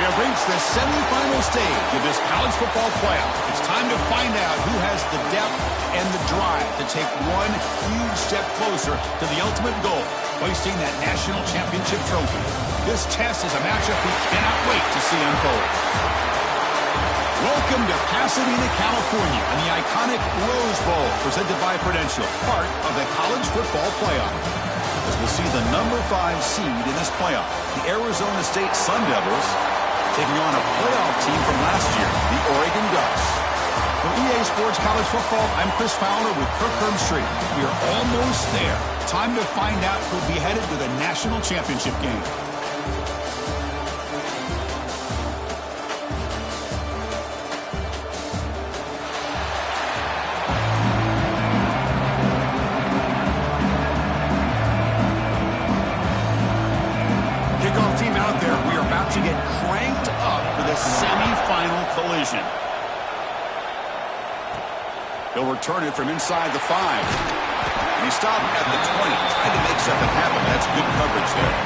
have reached the semifinal stage of this college football playoff. It's time to find out who has the depth and the drive to take one huge step closer to the ultimate goal, hoisting that national championship trophy. This test is a matchup we cannot wait to see unfold. Welcome to Pasadena, California, and the iconic Rose Bowl, presented by Prudential, part of the college football playoff. As we'll see the number 5 seed in this playoff, the Arizona State Sun Devils, taking on a playoff team from last year, the Oregon Ducks. For EA Sports College Football, I'm Chris Fowler with Kirk Herbstreit. We are almost there. Time to find out who'll be headed to the national championship game. To get cranked up for the semifinal collision. He'll return it from inside the 5. And he stopped at the 20, trying to make something happen. That's good coverage there.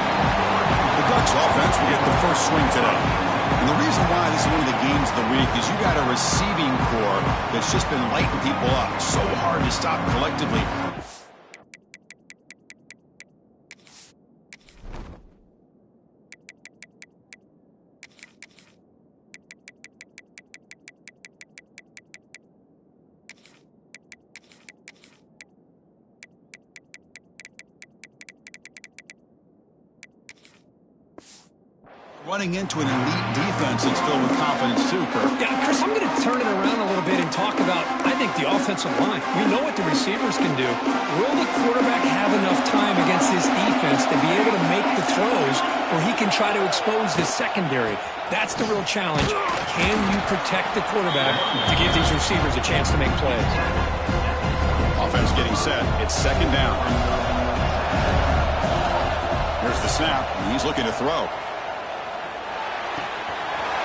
The Ducks offense will get the first swing today. And the reason why this is one of the games of the week is you got a receiving core that's just been lighting people up. So hard to stop collectively. Running into an elite defense that's filled with confidence too, Kirk. Yeah, Chris, I'm going to turn it around a little bit and talk about, I think, the offensive line. We know what the receivers can do. Will the quarterback have enough time against this defense to be able to make the throws where he can try to expose his secondary? That's the real challenge. Can you protect the quarterback to give these receivers a chance to make plays? Offense getting set. It's second down. Here's the snap, and he's looking to throw.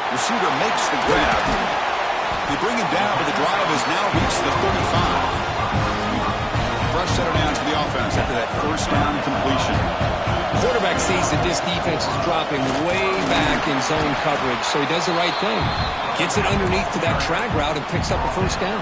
Receiver makes the grab. They bring him down, but the drive has now reached the 35. Fresh set of downs for the offense after that first down completion. The quarterback sees that this defense is dropping way back in zone coverage, so he does the right thing. Gets it underneath to that drag route and picks up a first down.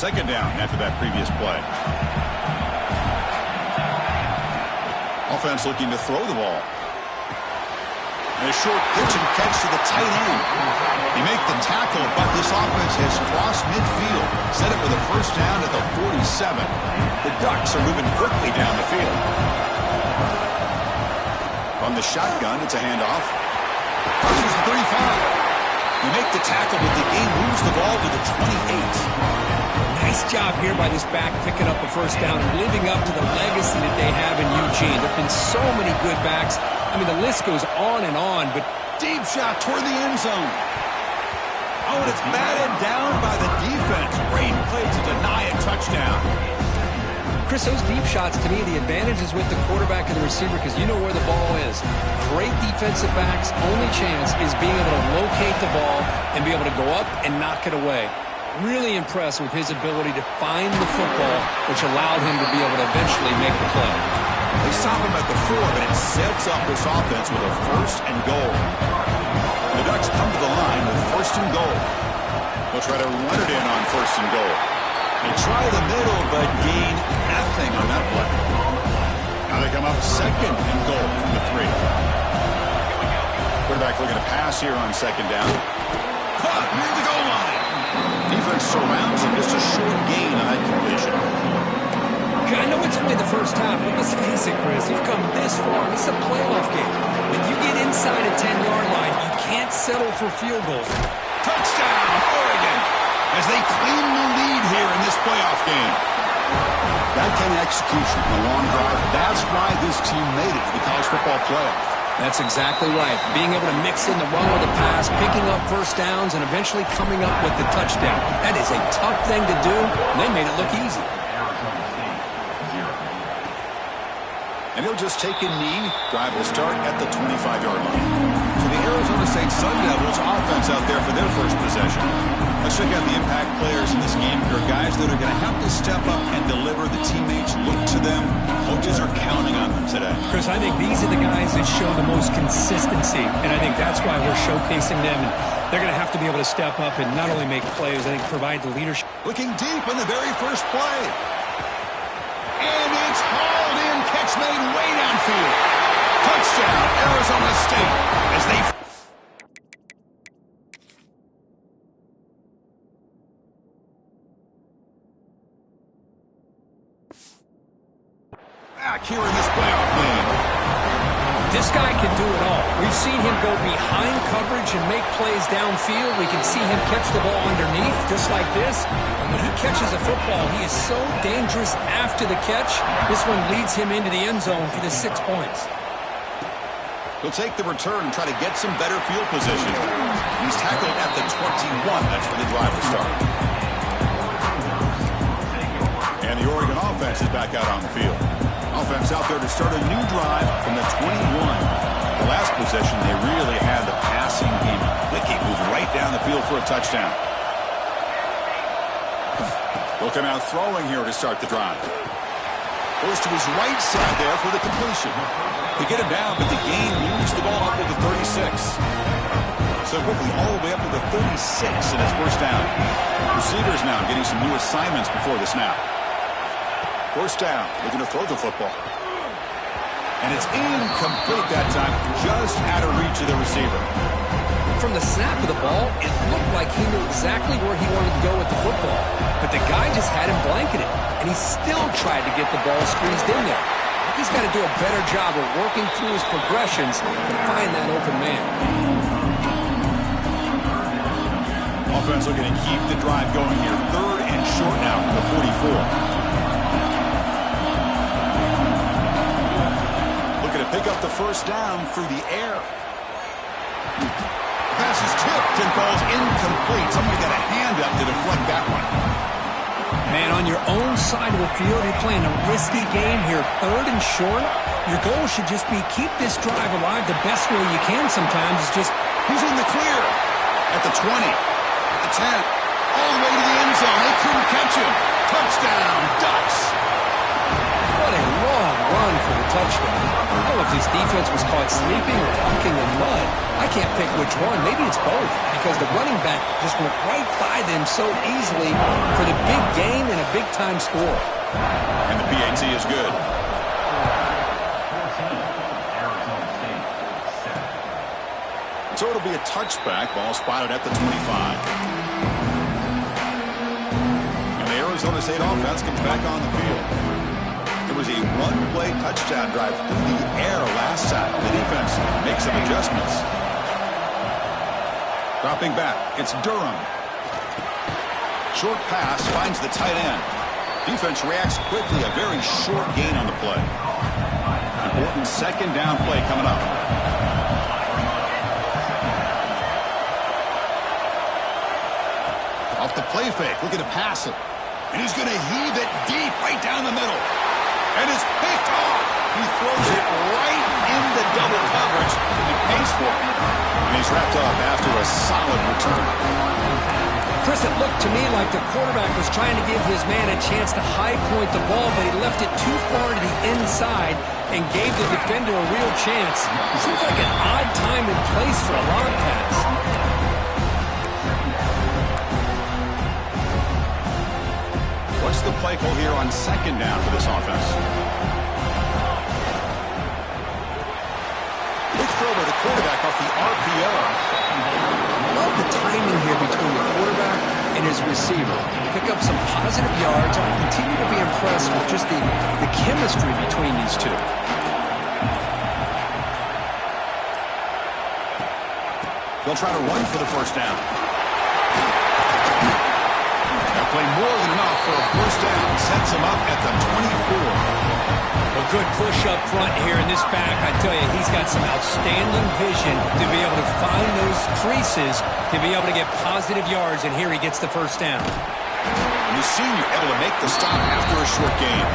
Second down after that previous play. Offense looking to throw the ball. And a short pitch and catch to the tight end. They make the tackle, but this offense has crossed midfield. Set it for the first down at the 47. The Ducks are moving quickly down the field. From the shotgun, it's a handoff. Crosses the 35. They make the tackle, but the game moves the ball to the 28. Nice job here by this back picking up a first down and living up to the legacy that they have in Eugene. There have been so many good backs. I mean, the list goes on and on, but deep shot toward the end zone. Oh, and it's batted down by the defense. Great play to deny a touchdown. Chris, those deep shots, to me, the advantage is with the quarterback and the receiver because you know where the ball is. Great defensive backs, only chance is being able to locate the ball and be able to go up and knock it away. Really impressed with his ability to find the football, which allowed him to be able to eventually make the play. They stop him at the 4, but it sets up this offense with a first and goal. The Ducks come to the line with first and goal. They'll try to run it in on first and goal. They try the middle, but gain nothing on that play. Now they come up second and goal from the 3. Quarterback looking to pass here on second down. Caught near the goal line. Defense surrounds him. Just a short gain on that completion. I know it's only the first half, but let's face it, Chris. You've come this far. This is a playoff game. When you get inside a 10-yard line, you can't settle for field goals. Touchdown, Oregon, as they claim the lead here in this playoff game. That kind of execution in a long drive, that's why this team made it to the college football playoff. That's exactly right. Being able to mix in the run with the pass, picking up first downs, and eventually coming up with the touchdown. That is a tough thing to do, and they made it look easy. And he'll just take a knee. Drive will start at the 25-yard line. So the Arizona State Sun Devils offense out there for their first possession. Let's check out the impact players in this game. There are guys that are going to have to step up and deliver. The teammates look to them. Coaches are counting on them today. Chris, I think these are the guys that show the most consistency, and I think that's why we're showcasing them. And they're going to have to be able to step up and not only make plays, I think provide the leadership. Looking deep in the very first play. And it's hauled in. Catch made way downfield. Touchdown, Arizona State, as they... back here in this playoff game. This guy can do it all. We've seen him go behind coverage and make plays downfield. We can see him catch the ball underneath, just like this. And when he catches a football, he is so dangerous after the catch. This one leads him into the end zone for the 6 points. He'll take the return and try to get some better field position. He's tackled at the 21. That's where the drive will start. And the Oregon offense is back out on the field. Offense out there to start a new drive from the 21. The last possession, they really had the passing game. Licky moves right down the field for a touchdown. They'll come out throwing here to start the drive. Goes to his right side there for the completion. They get him down, but the gain moves the ball up to the 36. So quickly all the way up to the 36 in his first down. Receivers now getting some new assignments before the snap. First down, looking to throw the football. And it's incomplete that time, just out of reach of the receiver. From the snap of the ball, it looked like he knew exactly where he wanted to go with the football. But the guy just had him blanketed, and he still tried to get the ball squeezed in there. He's got to do a better job of working through his progressions to find that open man. Offense looking to keep the drive going here. Third and short now from the 44. Pick up the first down through the air. Pass is tipped and falls incomplete. Somebody got a hand up to deflect that one. Man, on your own side of the field, you're playing a risky game here. Third and short. Your goal should just be keep this drive alive the best way you can sometimes. It's just... he's in the clear. At the 20. At the 10. All the way to the end zone. They couldn't catch him. Touchdown, Ducks. What a long run for the touchdown. I don't know if his defense was caught sleeping or walking in mud. I can't pick which one. Maybe it's both, because the running back just went right by them so easily for the big gain and a big-time score. And the PAT is good. So it'll be a touchback. Ball spotted at the 25. And the Arizona State offense comes back on the field. It was a one-play touchdown drive through the air last time. The defense makes some adjustments. Dropping back, it's Durham. Short pass finds the tight end. Defense reacts quickly, a very short gain on the play. Important second down play coming up. Off the play fake, looking to pass it. And he's going to heave it deep right down the middle. And it's picked off. He throws it right into double coverage. He pays for it. And he's wrapped up after a solid return. Chris, it looked to me like the quarterback was trying to give his man a chance to high point the ball, but he left it too far to the inside and gave the defender a real chance. Seems like an odd time and place for a long pass. What's the play call here on second down for this offense? Quick throw by the quarterback off the RPO. I love the timing here between the quarterback and his receiver. Pick up some positive yards. I continue to be impressed with just the chemistry between these two. They'll try to run for the first down. Play more than enough for a first down. Sets him up at the 24. A good push up front here in this back. I tell you, he's got some outstanding vision to be able to find those creases, to be able to get positive yards, and here he gets the first down. And the senior able to make the stop after a short gain.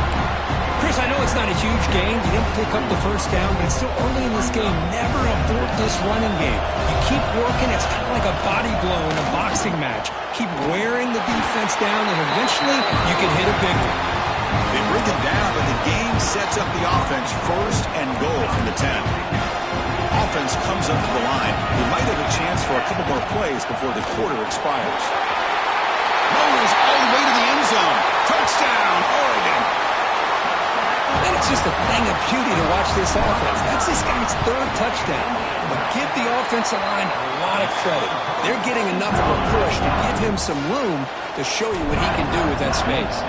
Chris, I know it's not a huge gain. You didn't pick up the first down, but it's still early in this game. Never abort this running game. You keep working. It's kind of like a body blow in a boxing match. Keep wearing the defense down, and eventually you can hit a big one. They bring it down, but the game sets up the offense first and goal from the 10. Offense comes up to the line. We might have a chance for a couple more plays before the quarter expires. Rolls all the way to the end zone. Touchdown, Oregon. And it's just a thing of beauty to watch this offense. That's this guy's third touchdown. But give the offensive line a lot of credit. They're getting enough of a push to give him some room to show you what he can do with that space.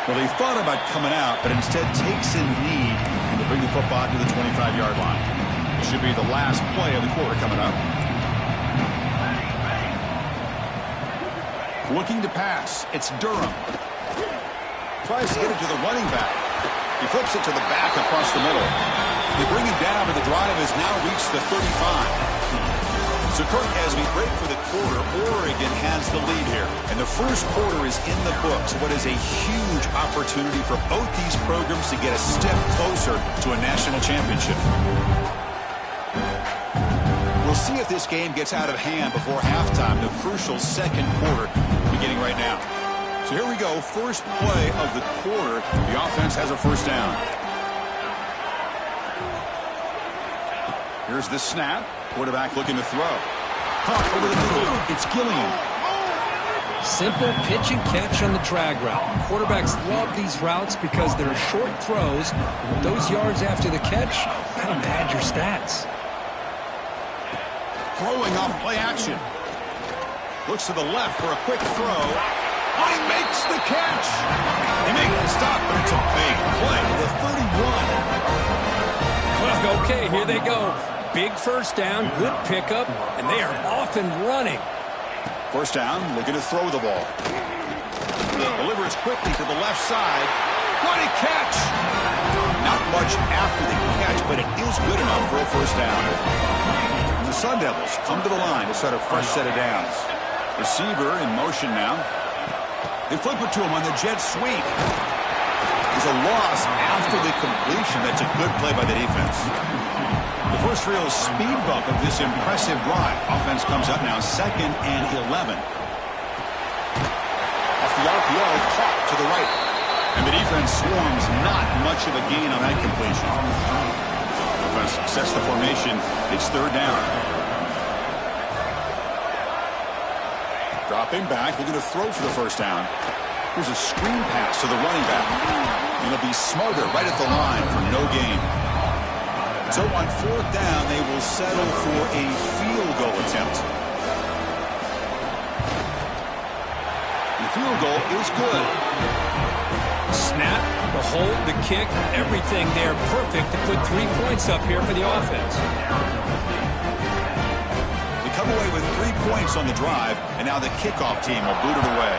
Well, he thought about coming out, but instead takes in lead to bring the football to the 25-yard line. It should be the last play of the quarter coming up. Looking to pass. It's Durham. Tries to get it to the running back. He flips it to the back across the middle. They bring him down, but the drive has now reached the 35. So, Kirk, as we break for the quarter, Oregon has the lead here. And the first quarter is in the books. What is a huge opportunity for both these programs to get a step closer to a national championship. We'll see if this game gets out of hand before halftime, the crucial second quarter beginning right now. So here we go, first play of the quarter. The offense has a first down. Here's the snap. Quarterback looking to throw. Caught over the middle. It's Gilliam. Simple pitch and catch on the drag route. Quarterbacks love these routes because they're short throws. Those yards after the catch kind of pad your stats. Throwing off play action. Looks to the left for a quick throw. He makes the catch. He makes the stop, but it's a big play to the 31. Well, okay, here they go. Big first down, good pickup, and they are off and running. First down, looking to throw the ball. Delivers quickly to the left side. What a catch! Not much after the catch, but it is good enough for a first down. And the Sun Devils come to the line to start a fresh set of downs. Receiver in motion now. They flip it to him on the jet sweep. There's a loss after the completion. That's a good play by the defense. The first real speed bump of this impressive drive. Offense comes up now 2nd and 11. Off the RPO, caught to the right. And the defense swarms, not much of a gain on that completion. Offense sets the formation. It's third down. Dropping back, looking to throw for the first down. Here's a screen pass to the running back. And it'll be Smoger right at the line for no gain. So on fourth down, they will settle for a field goal attempt. The field goal is good. Snap, the hold, the kick, everything there perfect to put 3 points up here for the offense. They come away with 3 points on the drive, and now the kickoff team will boot it away.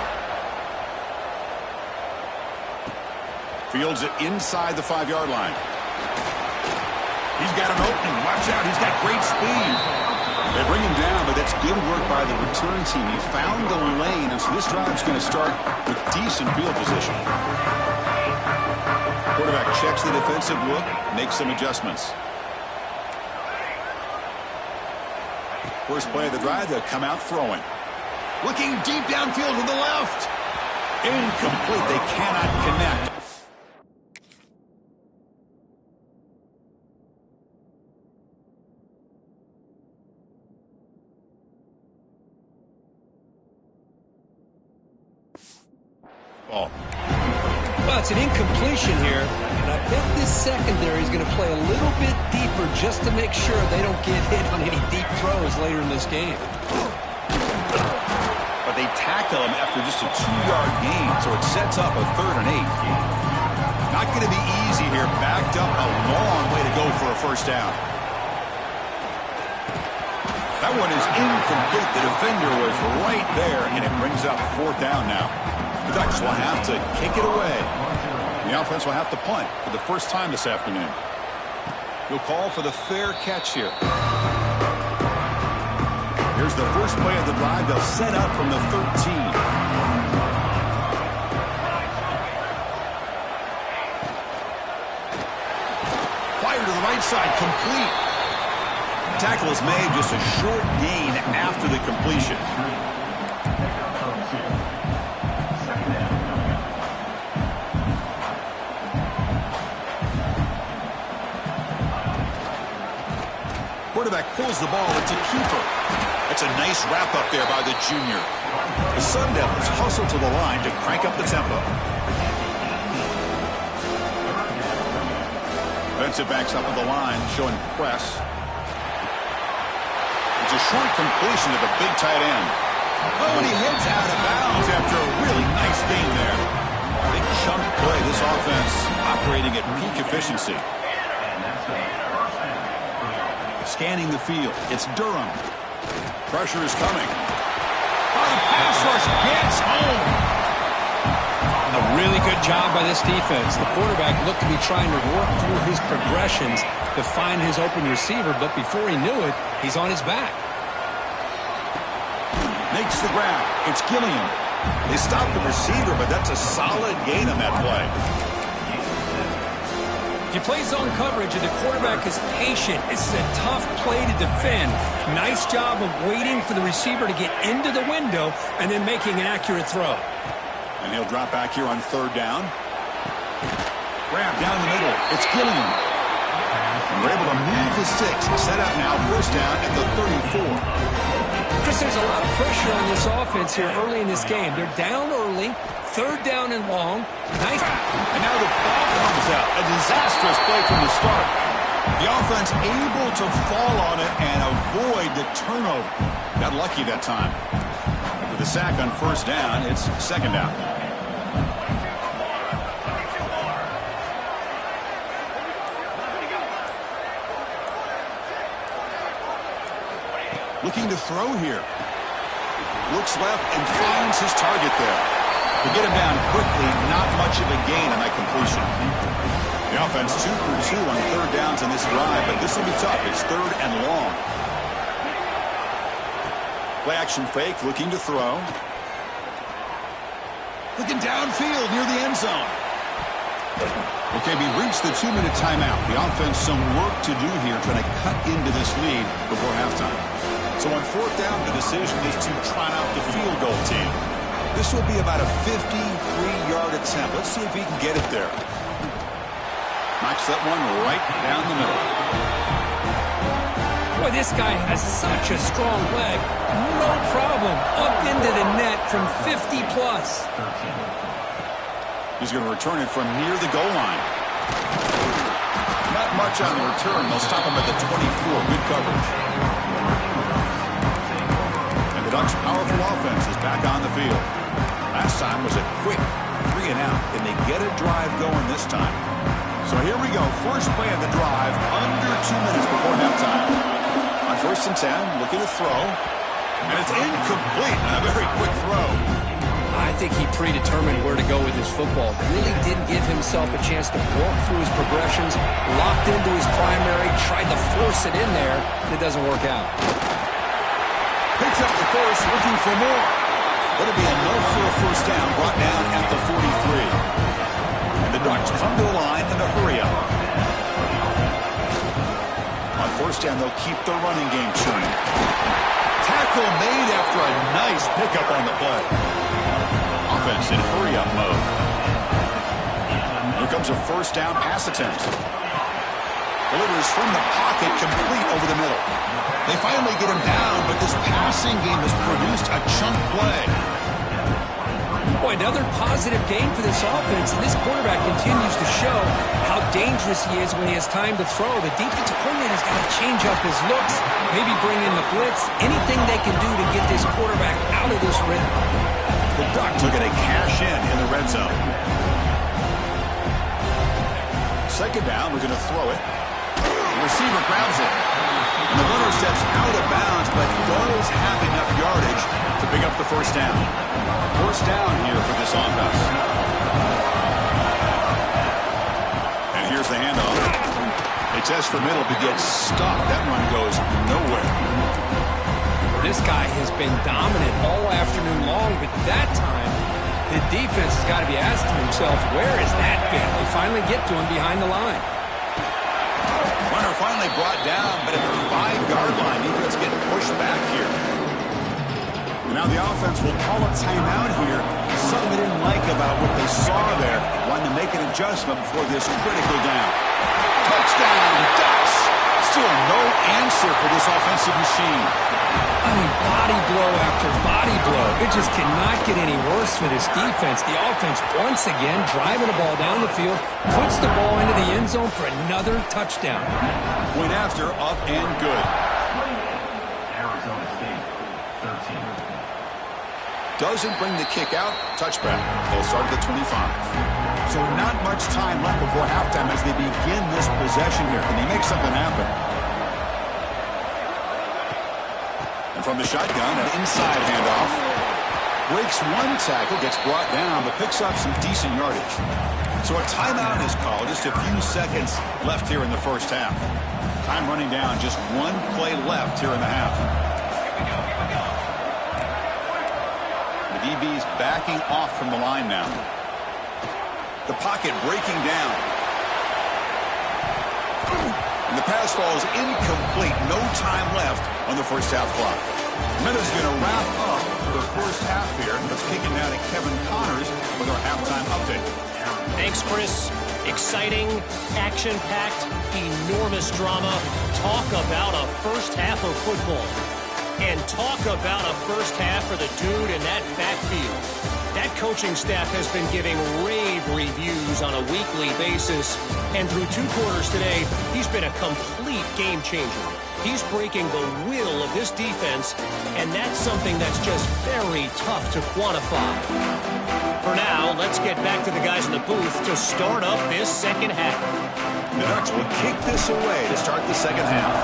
Fields it inside the 5-yard line. He's got an opening. Watch out. He's got great speed. They bring him down, but that's good work by the return team. He found the lane, and so this drive's going to start with decent field position. Quarterback checks the defensive look, makes some adjustments. First play of the drive, they'll come out throwing. Looking deep downfield to the left. Incomplete. They cannot connect. Well, it's an incompletion here, and I bet this secondary is going to play a little bit deeper just to make sure they don't get hit on any deep throws later in this game. But they tackle him after just a 2-yard gain, so it sets up a 3rd and 8. Not going to be easy here. Backed up a long way to go for a first down. That one is incomplete. The defender was right there, and it brings up 4th down now. The Ducks will have to kick it away. The offense will have to punt for the first time this afternoon. He'll call for the fair catch here. Here Here's the first play of the drive. They'll set up from the 13. Fire to the right side, complete. Tackle is made, just a short gain after the completion. Quarterback pulls the ball. It's a keeper. That's a nice wrap up there by the junior. The Sun Devils hustle to the line to crank up the tempo. Defensive backs up at the line, showing press. It's a short completion to the big tight end. Oh, and he hits out of bounds after a really nice game there. Big chunk play. This offense operating at peak efficiency. Scanning the field. It's Durham. Pressure is coming. Oh, the pass rush gets home. A really good job by this defense. The quarterback looked to be trying to work through his progressions to find his open receiver, but before he knew it, he's on his back. Makes the grab. It's Gilliam. They stop the receiver, but that's a solid gain on that play. If you play zone coverage and the quarterback is patient, it's a tough play to defend. Nice job of waiting for the receiver to get into the window and then making an accurate throw. And he'll drop back here on third down. Grab down the middle. It's Gilliam. And we're able to move the sticks. Set up now, first down at the 34. Chris, there's a lot of pressure on this offense here early in this game. They're down early, third down and long. Nice. And now the ball comes out. A disastrous play from the start. The offense able to fall on it and avoid the turnover. Got lucky that time. With the sack on first down, it's second down. Looking to throw here. Looks left and finds his target there. To get him down quickly, not much of a gain on that completion. The offense 2 for 2 on third downs in this drive, but this will be tough. It's third and long. Play action fake, looking to throw. Looking downfield near the end zone. Okay, we reached the 2-minute timeout. The offense some work to do here, trying to cut into this lead before halftime. So on fourth down, the decision is to trot out the field goal team. This will be about a 53-yard attempt. Let's see if he can get it there. Knocks that one right down the middle. Boy, this guy has such a strong leg. No problem. Up into the net from 50-plus. He's going to return it from near the goal line. Not much on the return. They'll stop him at the 24. Good coverage. Ducks' powerful offense is back on the field. Last time was a quick 3 and out. Can they get a drive going this time? So here we go. First play of the drive, under 2 minutes before halftime. On first and 10, looking to throw. And it's incomplete on a very quick throw. I think he predetermined where to go with his football. Really didn't give himself a chance to walk through his progressions. Locked into his primary, tried to force it in there. It doesn't work out. Picks up the first, looking for more. It'll be enough for a first down, brought down at the 43. And the Ducks come to the line in a hurry up. On first down, they'll keep the running game churning. Tackle made after a nice pickup on the play. Offense in hurry-up mode. Here comes a first down pass attempt. Delivers from the pocket, complete over the middle. They finally get him down, but this passing game has produced a chunk play. Boy, another positive game for this offense, and this quarterback continues to show how dangerous he is when he has time to throw. The defensive coordinator's got to change up his looks, maybe bring in the blitz, anything they can do to get this quarterback out of this rhythm. The Ducks are going to cash in the red zone. Second down, we're going to throw it. The receiver grabs it. And the runner steps out of bounds, but does have enough yardage to pick up the first down. First down here for this offense. And here's the handoff. They test the middle, but gets stopped. That run goes nowhere. This guy has been dominant all afternoon long, but that time, the defense has got to be asking themselves, where has that been? They finally get to him behind the line. Runner finally brought down, but at the 5-yard line, defense getting pushed back here. And now the offense will call a timeout here. Something they didn't like about what they saw there. Wanting to make an adjustment before this critical down. Touchdown, Ducks! Still no answer for this offensive machine. I mean, body blow after body blow. It just cannot get any worse for this defense. The offense, once again, driving the ball down the field, puts the ball into the end zone for another touchdown. Went after, up and good. Arizona State, 13. Doesn't bring the kick out. Touchback. They'll start at the 25. So not much time left before halftime as they begin this possession here. Can they make something happen? And from the shotgun, an inside handoff. Breaks one tackle, gets brought down, but picks up some decent yardage. So a timeout is called. Just a few seconds left here in the first half. Time running down. Just one play left here in the half. The DB's backing off from the line now. The pocket breaking down. And the pass falls incomplete. No time left on the first half clock. Minutes going to wrap up the first half here. Let's kick it down to Kevin Connors with our halftime update. Thanks, Chris. Exciting, action-packed, enormous drama. Talk about a first half of football. And talk about a first half for the dude in that backfield. That coaching staff has been giving rave reviews on a weekly basis. And through 2 quarters today, he's been a complete game changer. He's breaking the will of this defense, and that's something that's just very tough to quantify. For now, let's get back to the guys in the booth to start up this second half. The Ducks will kick this away to start the second half.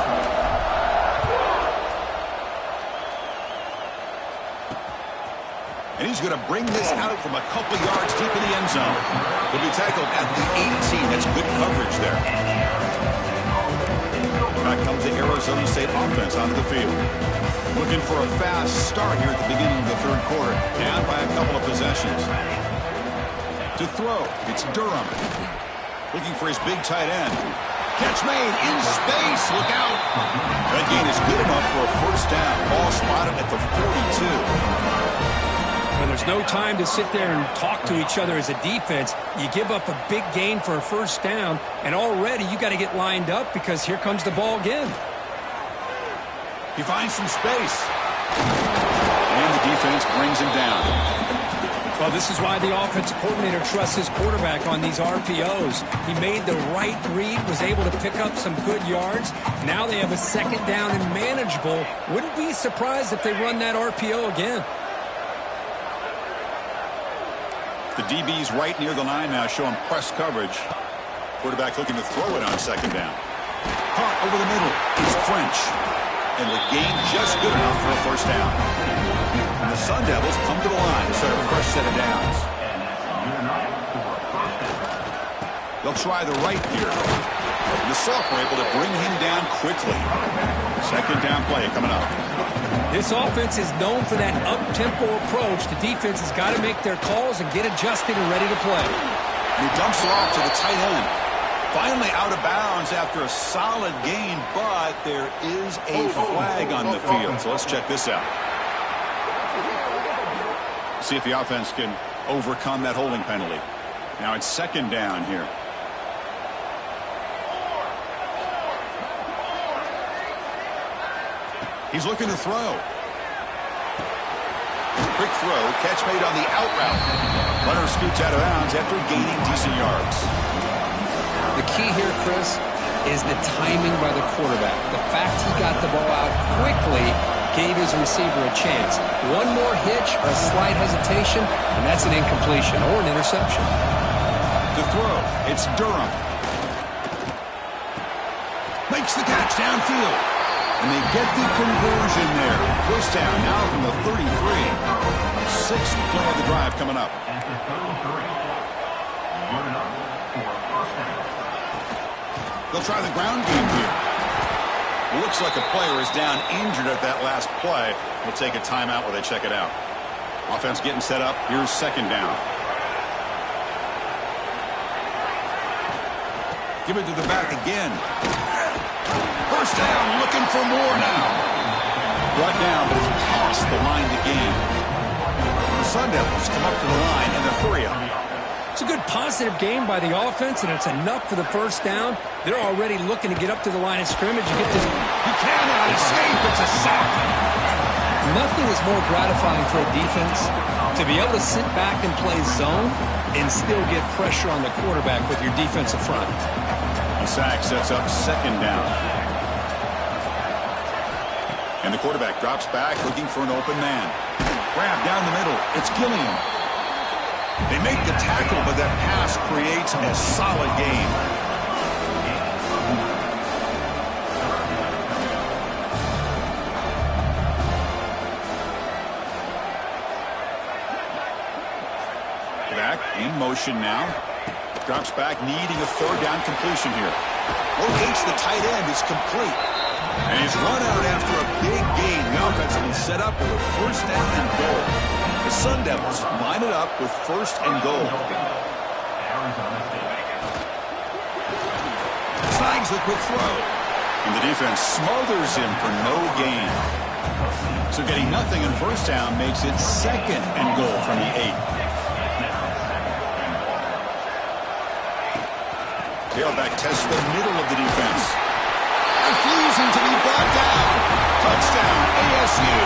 And he's going to bring this out from a couple yards deep in the end zone. He'll be tackled at the 18. That's good coverage there. Back comes the Arizona State offense onto the field. Looking for a fast start here at the beginning of the third quarter. Down by a couple of possessions. To throw, it's Durham. Looking for his big tight end. Catch made in space. Look out. That gain is good enough for a first down. Ball spotted at the 42. When there's no time to sit there and talk to each other as a defense, you give up a big gain for a first down, and already you got to get lined up because here comes the ball again. He finds some space. And the defense brings him down. Well, this is why the offensive coordinator trusts his quarterback on these RPOs. He made the right read, was able to pick up some good yards. Now they have a second down and manageable. Wouldn't be surprised if they run that RPO again. The DB's right near the line now, showing press coverage. Quarterback looking to throw it on second down. Caught over the middle is French. And the gain just good enough for a first down. And the Sun Devils come to the line to start a fresh set of downs. They'll try the right here. And the Sophomore able to bring him down quickly. Second down play coming up. This offense is known for that up-tempo approach. The defense has got to make their calls and get adjusted and ready to play. He dumps it off to the tight end. Finally out of bounds after a solid gain, but there is a flag on the field. So let's check this out. See if the offense can overcome that holding penalty. Now it's second down here. He's looking to throw. Quick throw, catch made on the out route. Runner scoots out of bounds after gaining decent yards. The key here, Chris, is the timing by the quarterback. The fact he got the ball out quickly gave his receiver a chance. One more hitch or a slight hesitation, and that's an incompletion or an interception. To throw, it's Durham. Makes the catch downfield. And they get the conversion there. First down now from the 33. Sixth play of the drive coming up. They'll try the ground game here. Looks like a player is down injured at that last play. We'll take a timeout while they check it out. Offense getting set up. Here's second down. Give it to the back again. First down, looking for more now. Brought down, but it's past the line to gain. The Sun Devils come up to the line in the hurry-up. It's a good positive game by the offense, and it's enough for the first down. They're already looking to get up to the line of scrimmage and get this. He cannot escape. It's a sack. Nothing is more gratifying for a defense to be able to sit back and play zone and still get pressure on the quarterback with your defensive front. A sack sets up second down. And the quarterback drops back looking for an open man. Grab down the middle. It's Gilliam. They make the tackle, but that pass creates a solid gain. Back in motion now. Drops back, needing a third down completion here. Locates the tight end. It's complete. And he's run out after a big gain. The offense has been set up with a first down and goal. The Sun Devils line it up with first and goal. Signs the quick throw. And the defense smothers him for no gain. So getting nothing in first down makes it second and goal from the 8. Tailback tests the middle of the defense. Refusing to be brought down. Touchdown, ASU.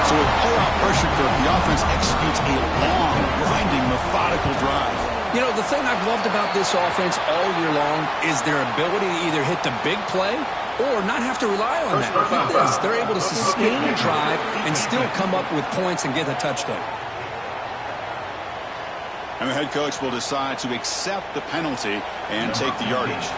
So with pull-out pressure curve, the offense executes a long, grinding, methodical drive. You know, the thing I've loved about this offense all year long is their ability to either hit the big play or not have to rely on that. Look at this. They're able to sustain the drive and still come up with points and get a touchdown. And the head coach will decide to accept the penalty and take the yardage.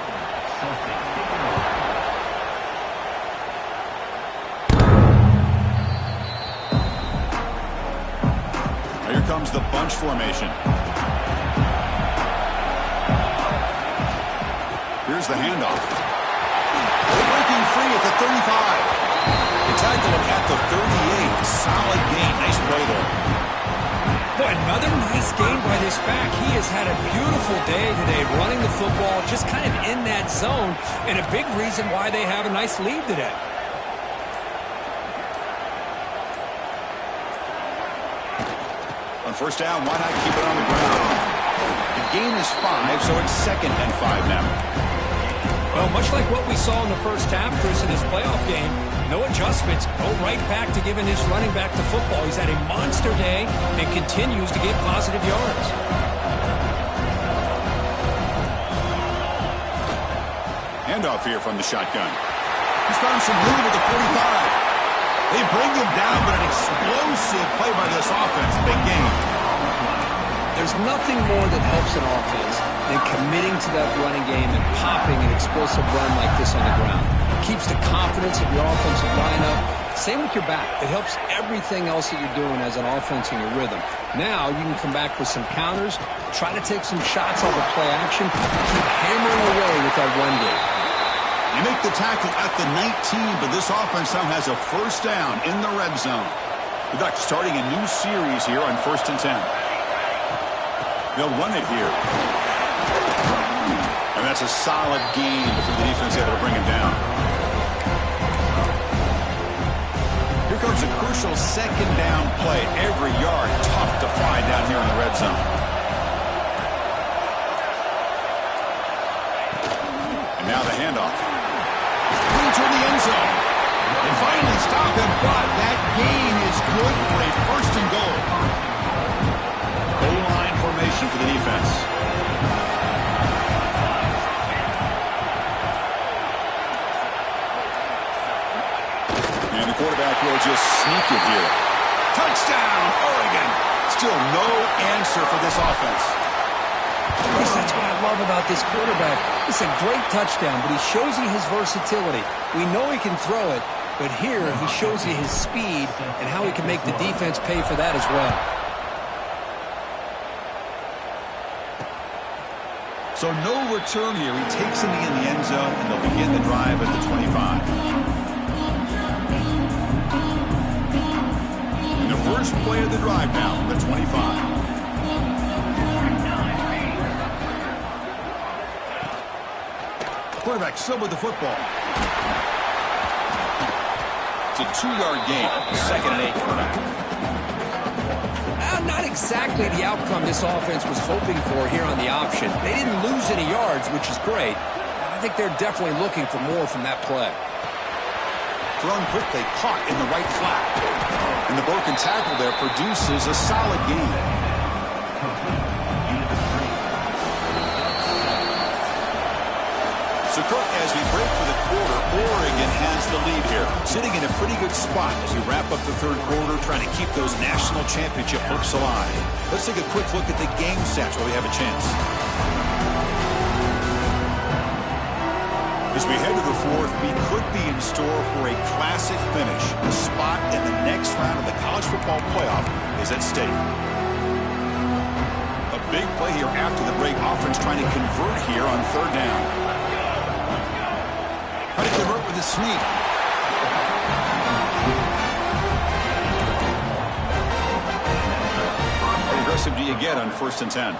Now here comes the bunch formation. Here's the handoff. They're breaking free at the 35. They tackle him at the 38. Solid gain. Nice play there. Boy, another nice game by this back. He has had a beautiful day today running the football, just kind of in that zone, and a big reason why they have a nice lead today. On first down, why not keep it on the ground? The gain is 5, so it's second and 5 now. Well, much like what we saw in the first half, Chris, in this playoff game, no adjustments, go right back to giving his running back the football. He's had a monster day and continues to get positive yards. Handoff here from the shotgun. He's found some room at the 45. They bring him down, but an explosive play by this offense. Big game. There's nothing more that helps an offense than committing to that running game and popping an explosive run like this on the ground. Keeps the confidence of your offensive lineup. Same with your back. It helps everything else that you're doing as an offense in your rhythm. Now you can come back with some counters, try to take some shots off of play action, keep hammering away with that run game. You make the tackle at the 19, but this offense now has a first down in the red zone. The Ducks starting a new series here on 1st and 10. They'll run it here. And that's a solid gain before the defense able to bring him down. Here comes a crucial second down play. Every yard tough to find down here in the red zone. And now the handoff. Into the end zone. They finally stop him, but that gain is good for a first and goal. Goal line formation for the defense. And the quarterback will just sneak it here. Touchdown, Oregon. Still no answer for this offense. That's what I love about this quarterback. It's a great touchdown, but he shows you his versatility. We know he can throw it, but here he shows you his speed and how he can make the defense pay for that as well. So no return here. He takes him in the end zone, and they'll begin the drive at the 25. And the first play of the drive now from the 25. Quarterback still with the football. It's a 2-yard gain. 2nd and 8 quarterback. Not exactly the outcome this offense was hoping for here on the option. They didn't lose any yards, which is great. I think they're definitely looking for more from that play. Thrown quickly, caught in the right flat. And the broken tackle there produces a solid gain. So, Cook, as we break for the quarter, Oregon has the lead here. Sitting in a pretty good spot as we wrap up the third quarter, trying to keep those national championship hopes alive. Let's take a quick look at the game stats while we have a chance. As we head to the fourth, we could be in store for a classic finish. A spot in the next round of the college football playoff is at stake. A big play here after the break. Offense trying to convert here on 3rd down. Trying to convert with a sneak. How aggressive do you get on 1st and 10?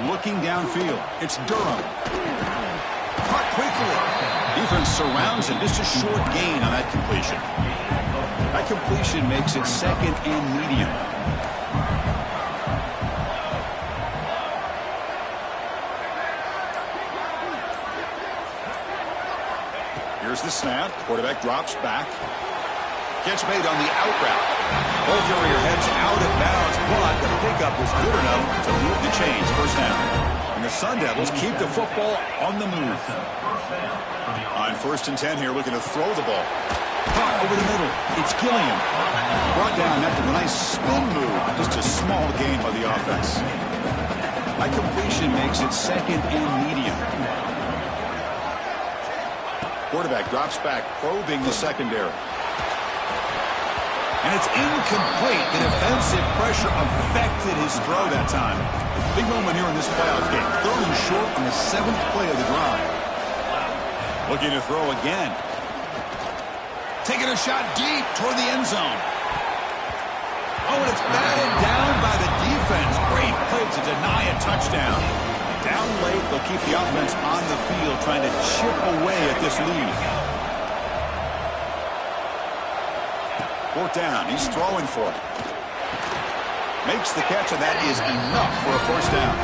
Looking downfield. It's Durham. Caught quickly. Defense surrounds him. Just a short gain on that completion. That completion makes it 2nd and medium. Here's the snap. Quarterback drops back. Catch made on the out route. Ball carrier heads out of bounds, but the pickup was good enough to move the chains. 1st down. And the Sun Devils keep the football on the move. On 1st and 10 here, looking to throw the ball. Caught over the middle. It's Gilliam. Brought down after the nice spin move. Just a small gain by the offense. That completion makes it 2nd and medium. Quarterback drops back, probing the secondary. And it's incomplete. The defensive pressure affected his throw that time. Big moment here in this playoff game. 3rd and short on the 7th play of the drive. Looking to throw again. Taking a shot deep toward the end zone. Oh, and it's batted down by the defense. Great play to deny a touchdown. Down late, they'll keep the offense on the field trying to chip away at this lead. 4th down. He's throwing for it. Makes the catch, and that is enough for a 1st down.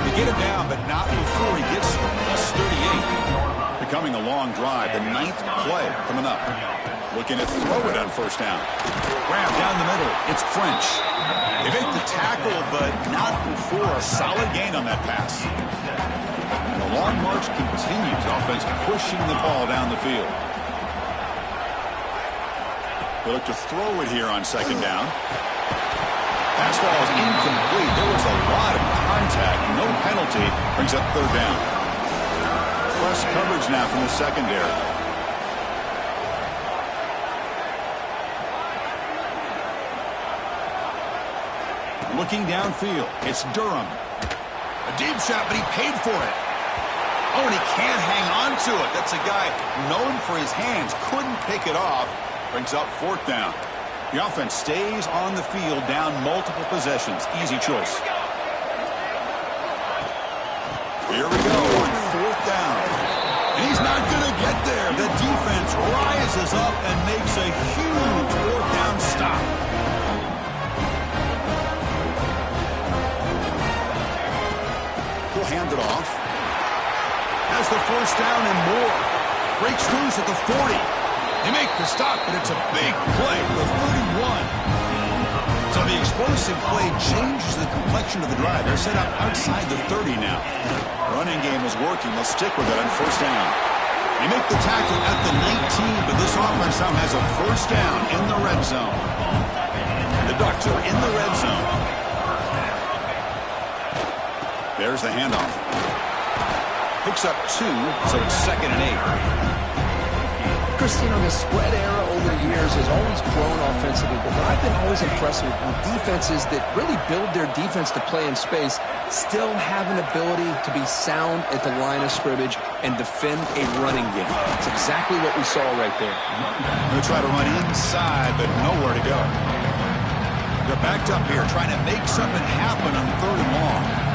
They get him down, but not before he gets plus 38. Becoming a long drive. The 9th play coming up. Looking to throw it on 1st down. Grab down the middle. It's French. They make the tackle, but not before a solid gain on that pass. And the long march continues. Offense pushing the ball down the field. They look to throw it here on 2nd down. Pass ball is incomplete. There was a lot of contact. No penalty. Brings up 3rd down. Press coverage now from the secondary. Looking downfield. It's Durham. A deep shot, but he paid for it. Oh, and he can't hang on to it. That's a guy known for his hands. Couldn't pick it off. Brings up 4th down. The offense stays on the field down multiple possessions. Easy choice. Here we go on 4th down. And he's not going to get there. The defense rises up and makes a huge 4th down stop. He'll hand it off. Has the 1st down and more. Breaks loose at the 40. They make the stop, but it's a big play for the 31. So the explosive play changes the complexion of the drive. They're set up outside the 30 now. The running game is working. They'll stick with it on 1st down. They make the tackle at the 19, but this offense now has a 1st down in the red zone. The Ducks are in the red zone. There's the handoff. Picks up 2, so it's 2nd and 8. Chris, this spread era over the years has always grown offensively, but what I've been always impressed with defenses that really build their defense to play in space still have an ability to be sound at the line of scrimmage and defend a running game. It's exactly what we saw right there. They'll try to run inside, but nowhere to go. They're backed up here, trying to make something happen on 3rd and long.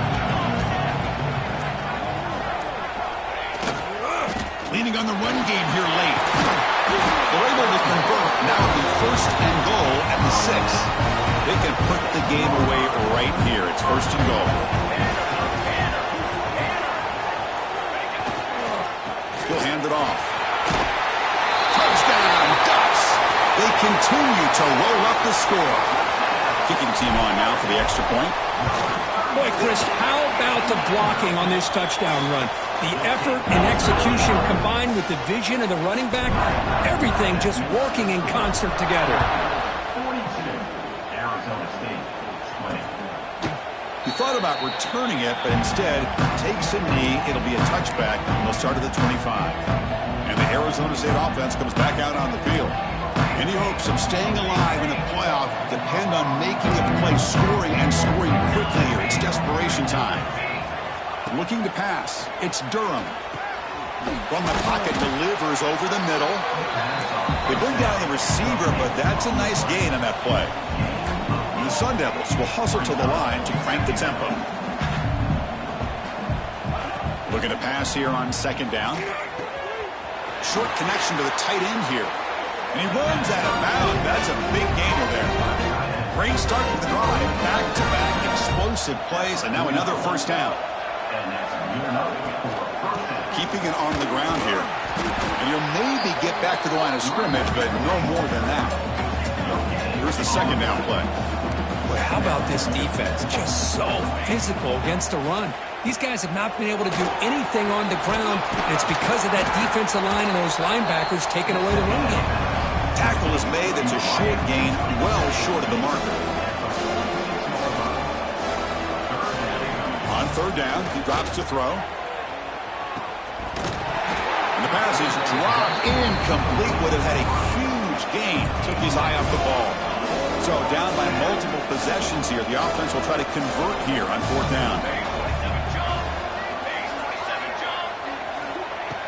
Leaning on the run game here late. They're able to convert. Now it'll be 1st and goal at the 6. They can put the game away right here. It's 1st and goal. He'll hand it off. Touchdown, Ducks! They continue to roll up the score. Kicking team on now for the extra point. Boy, Chris, how about the blocking on this touchdown run? The effort and execution combined with the vision of the running back, everything just working in concert together. 42, Arizona State, 20. He thought about returning it, but instead takes a knee. It'll be a touchback, and they'll start at the 25. And the Arizona State offense comes back out on the field. Any hopes of staying alive in a playoff depend on making a play, scoring, and scoring quickly here. It's desperation time. Looking to pass. It's Durham. From the pocket, delivers over the middle. They bring down the receiver, but that's a nice gain on that play. And the Sun Devils will hustle to the line to crank the tempo. Looking to pass here on 2nd down. Short connection to the tight end here. And he runs out of bounds. That's a big gainer there. Great start to the drive. Back-to-back explosive plays, and now another 1st down. Keeping it on the ground here. And you'll maybe get back to the line of scrimmage, but no more than that. Here's the 2nd down play. Boy, how about this defense? Just so physical against the run. These guys have not been able to do anything on the ground, and it's because of that defensive line and those linebackers taking away the run game. Tackle is made. That's a short gain, well short of the marker. On 3rd down, he drops to throw. And the pass is dropped incomplete. Would have had a huge gain. Took his eye off the ball. So down by multiple possessions here. The offense will try to convert here on 4th down.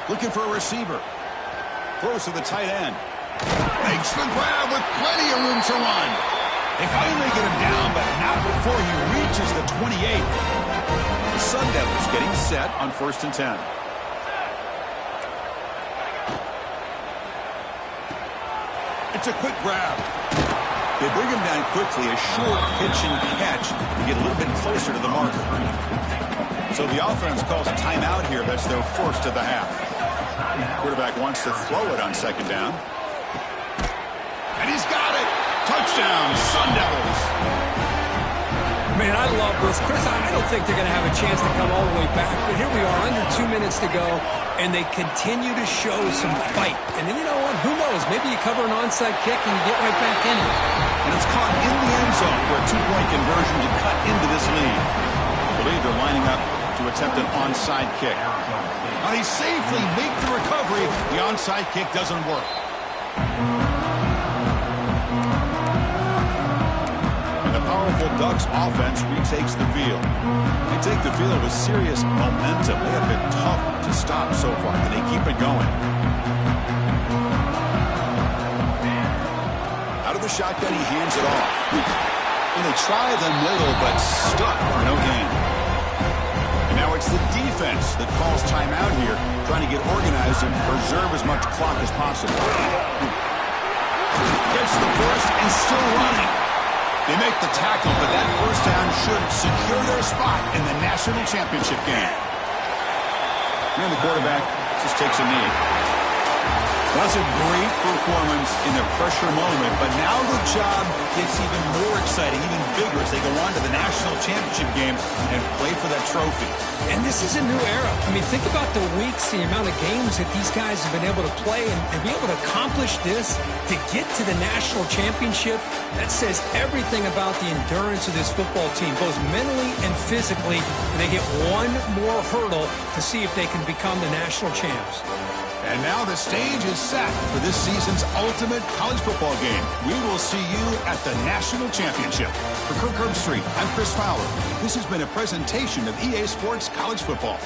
Looking for a receiver. Throws to the tight end. Makes the grab with plenty of room to run. They finally get him down, but not before he reaches the 28. The Sun Devils getting set on 1st and 10. It's a quick grab. They bring him down quickly, a short pitch and catch to get a little bit closer to the marker. So the offense calls a timeout here. That's their 1st of the half. Quarterback wants to throw it on 2nd down. And he's got it. Touchdown, Sun Devils. Man, I love this. Chris, I don't think they're going to have a chance to come all the way back, but here we are, under 2 minutes to go, and they continue to show some fight. And then, you know what? Who knows? Maybe you cover an onside kick and you get right back in it. And it's caught in the end zone for a 2-point conversion to cut into this lead. I believe they're lining up to attempt an onside kick. Now they safely make the recovery. The onside kick doesn't work. And the powerful Ducks offense retakes the field. They take the field with serious momentum. They have been tough to stop so far. Can they keep it going? Out of the shotgun, he hands it off. And they try the middle, but stuck for no gain. And now it's the defense that calls timeout here, trying to get organized and preserve as much clock as possible. Gets the first and still running. They make the tackle, but that 1st down should secure their spot in the national championship game. And the quarterback just takes a knee. That's a great performance in a pressure moment, but now the job gets even more exciting, even bigger as they go on to the national championship game and play for that trophy. And this is a new era. I mean, think about the weeks, the amount of games that these guys have been able to play, and to be able to accomplish this, to get to the national championship, that says everything about the endurance of this football team, both mentally and physically. And they get one more hurdle to see if they can become the national champs. And now the stage is set for this season's ultimate college football game. We will see you at the National Championship. For Kirk Herbstreit, I'm Chris Fowler. This has been a presentation of EA Sports College Football.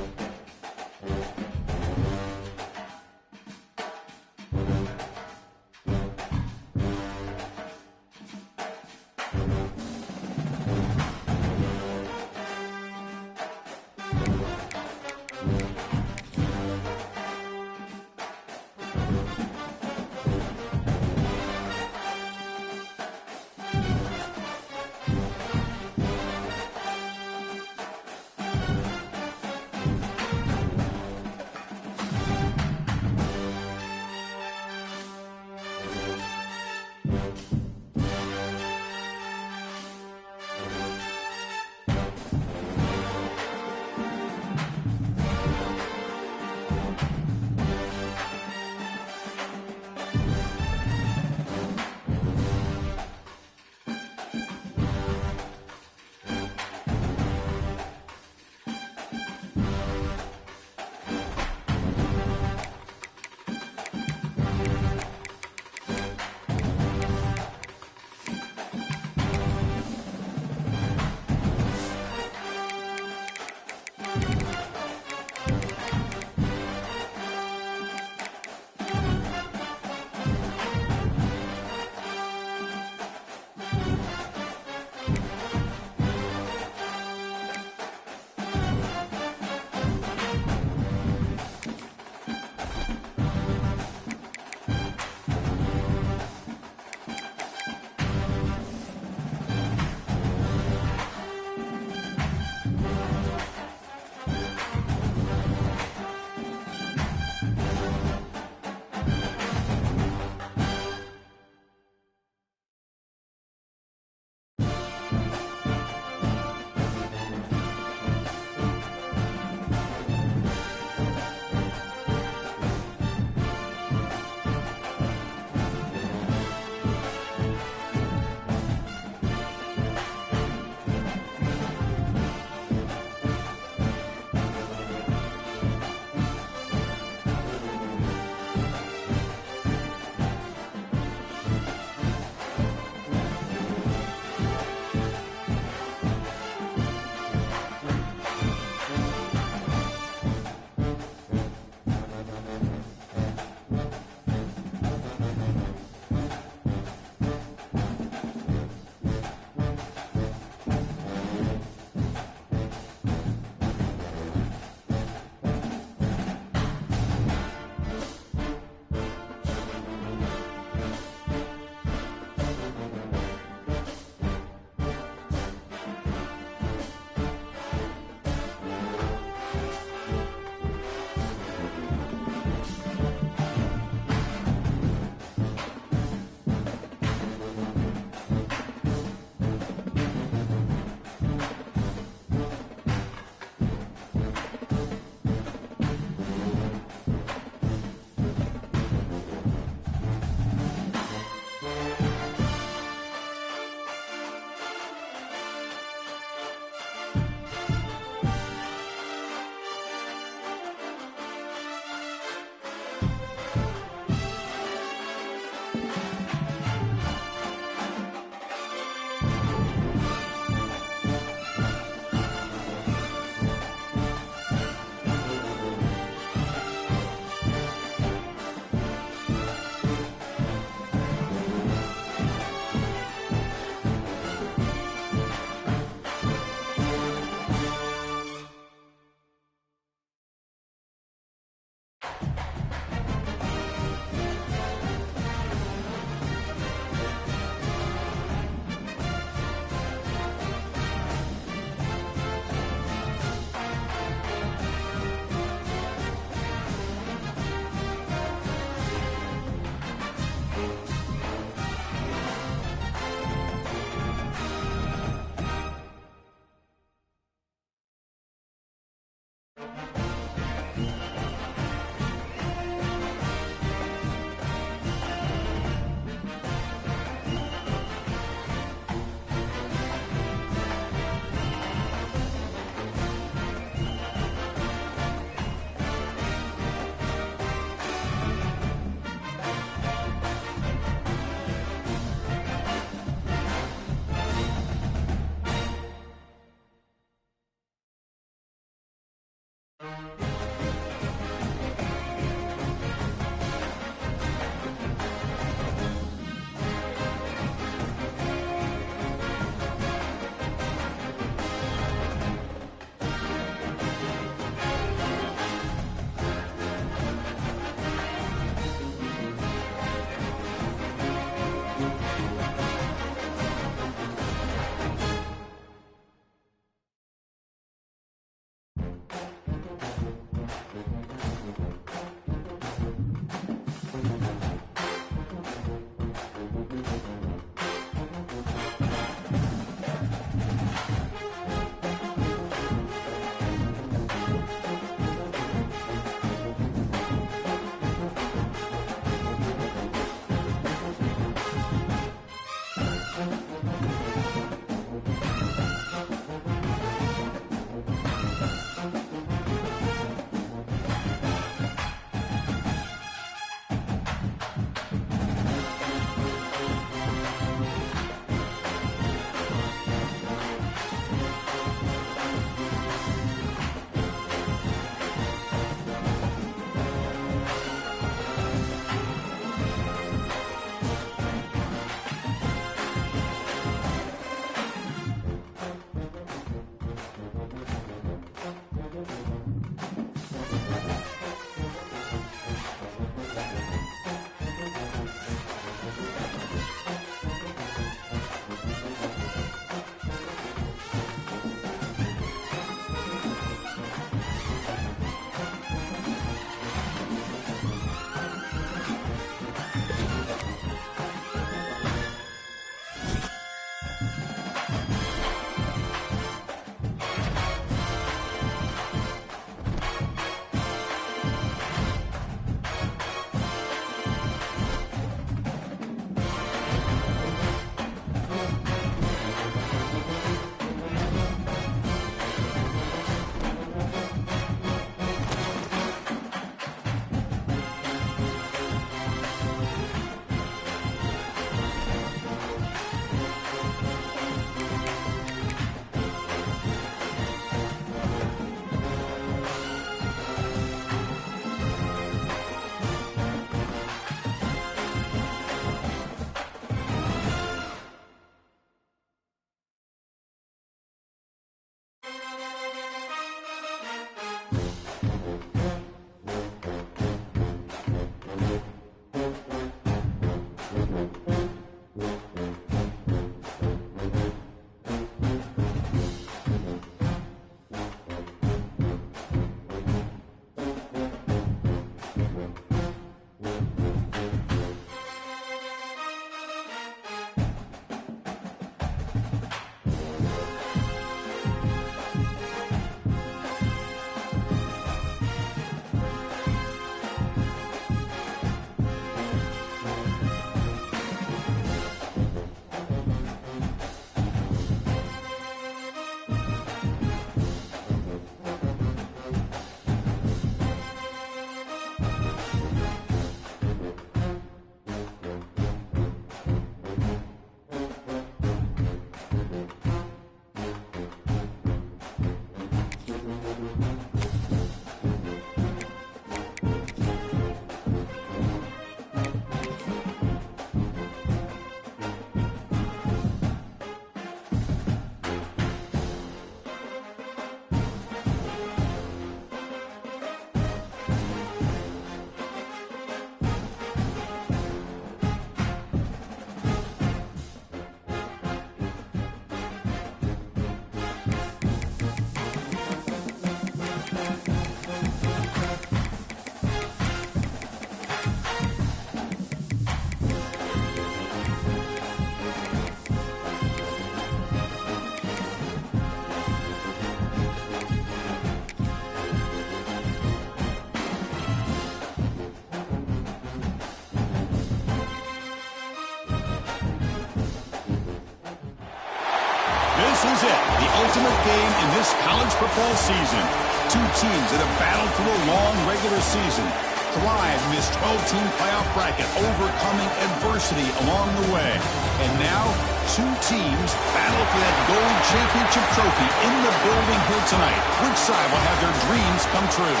is it, the ultimate game in this college football season. Two teams that have battled through a long regular season, thrived in this 12-team playoff bracket, overcoming adversity along the way. And now, two teams battle for that gold championship trophy in the building here tonight. Which side will have their dreams come true?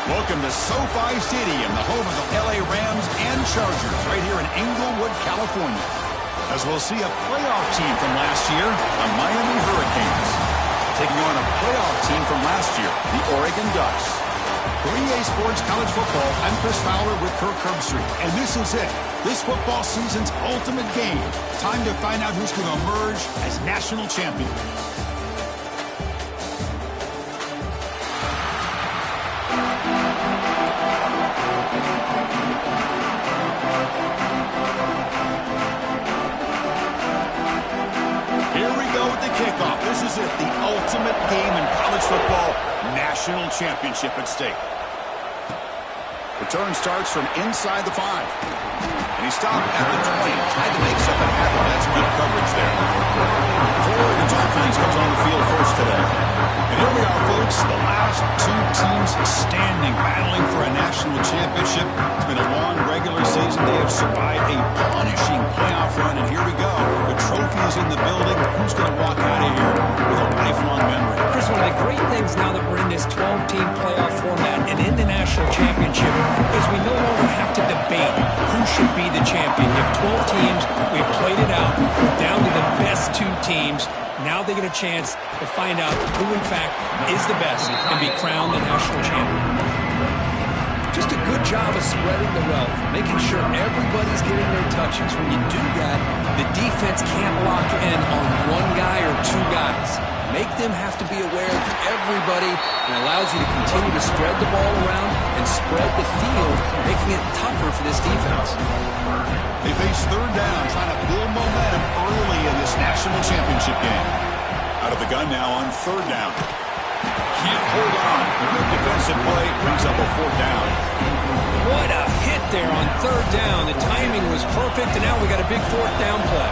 Welcome to SoFi Stadium, the home of the LA Rams and Chargers, right here in Inglewood, California. As we'll see a playoff team from last year, the Miami Hurricanes, taking on a playoff team from last year, the Oregon Ducks. For EA Sports College Football, I'm Chris Fowler with Kirk Herbstreit, and this is it. This football season's ultimate game. Time to find out who's going to emerge as national champion. Kickoff. This is it, the ultimate game in college football, national championship at stake. Return starts from inside the 5. And he stopped at the 20, tried to make something happen. That's good coverage there. Oregon's offense comes on the field first today. And here we are, folks, the last two teams standing, battling for a national championship. It's been a long regular season. They have survived a punishing playoff run, and here we go. The trophy is in the building. Who's going to walk out of here with a lifelong memory? Chris, one of the great things now that we're in this 12-team playoff format and in the national championship is we no longer have to debate who should be the champion. You have 12 teams. We've played it out. We're down to the best two teams. Now they get a chance to find out who, in fact, is the best and be crowned the national champion. Just a good job of spreading the wealth, making sure everybody's getting their touches. When you do that, the defense can't lock in on one guy or two guys. Make them have to be aware of everybody, and allows you to continue to spread the ball around and spread the field, making it tougher for this defense. They face third down, trying to build momentum early in this national championship game. Out of the gun now on third down. Can't hold on. Good defensive play brings up a fourth down. What a hit there on third down. The timing was perfect, and now we got a big fourth down play.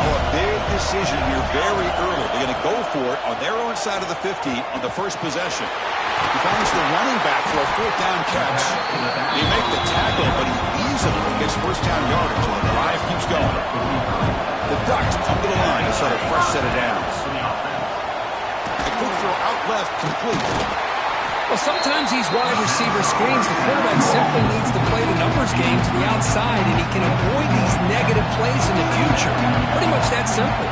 Oh, a big decision here very early. They're going to go for it on their own side of the 50 on the first possession. He finds the running back for a fourth down catch. They make the tackle, but he easily gets first down yardage, and the drive keeps going. The Ducks come to the line to start a fresh set of downs. A quick throw out left, complete. Well, sometimes these wide receiver screens, the quarterback simply needs to play the numbers game to the outside, and he can avoid these negative plays in the future. Pretty much that simple.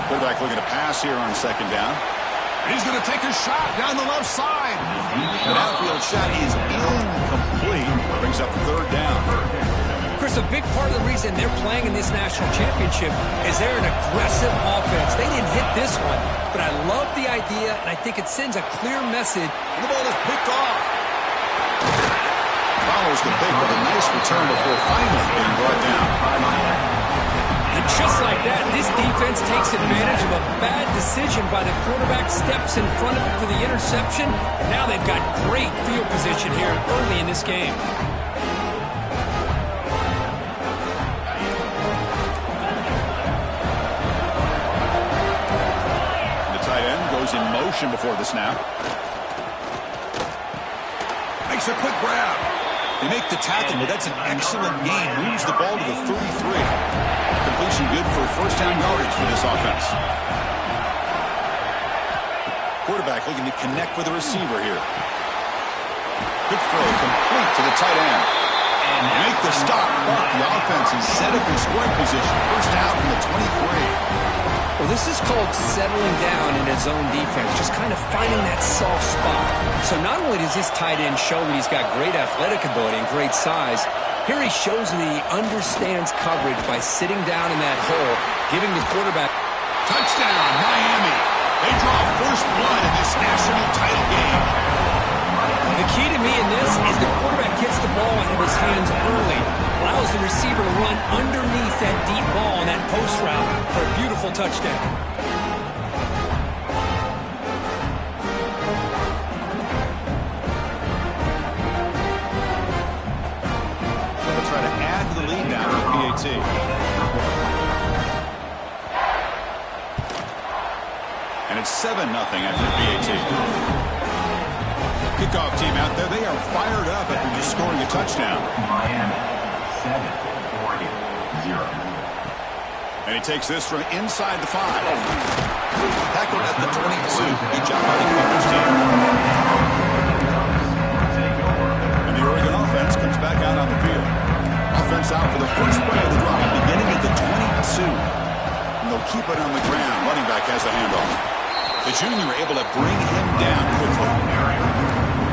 Quarterback looking to pass here on second down. And he's going to take a shot down the left side. The outfield shot is incomplete. Brings up third down. Chris, a big part of the reason they're playing in this national championship is they're an aggressive offense. They didn't hit this one, but I love the idea, and I think it sends a clear message. And the ball is picked off. Follows the pick with a nice return before finally being brought down. And just like that, this defense takes advantage of a bad decision by the quarterback, steps in front of it for the interception, and now they've got great field position here early in this game. The tight end goes in motion before the snap. Makes a quick grab. They make the tackle, but that's an excellent gain. Moves the ball to the 33. Completion good for first down yardage for this offense. Quarterback looking to connect with the receiver here. Quick throw complete to the tight end. And make the stop, but the offense is set up in scoring position. First down from the 23. Well, this is called settling down in his own defense, just kind of finding that soft spot. So not only does this tight end show that he's got great athletic ability and great size, here he shows that he understands coverage by sitting down in that hole, giving the quarterback. Touchdown, Miami. They draw first blood in this national title game. The key to me in this is the quarterback gets the ball out of his hands early, allows the receiver to run underneath that deep ball on that post route for a beautiful touchdown. They'll try to add to the lead now with PAT. 7-0 after the PAT. Kickoff team out there, they are fired up after just scoring a touchdown. Miami, 7-0. And he takes this from inside the 5. Tackled at the 22. Good job by the coverage team. And the Oregon offense comes back out on the field. Offense out for the first play of the drive, beginning at the 22. And they'll keep it on the ground. Running back has the handoff. The junior able to bring him down quickly.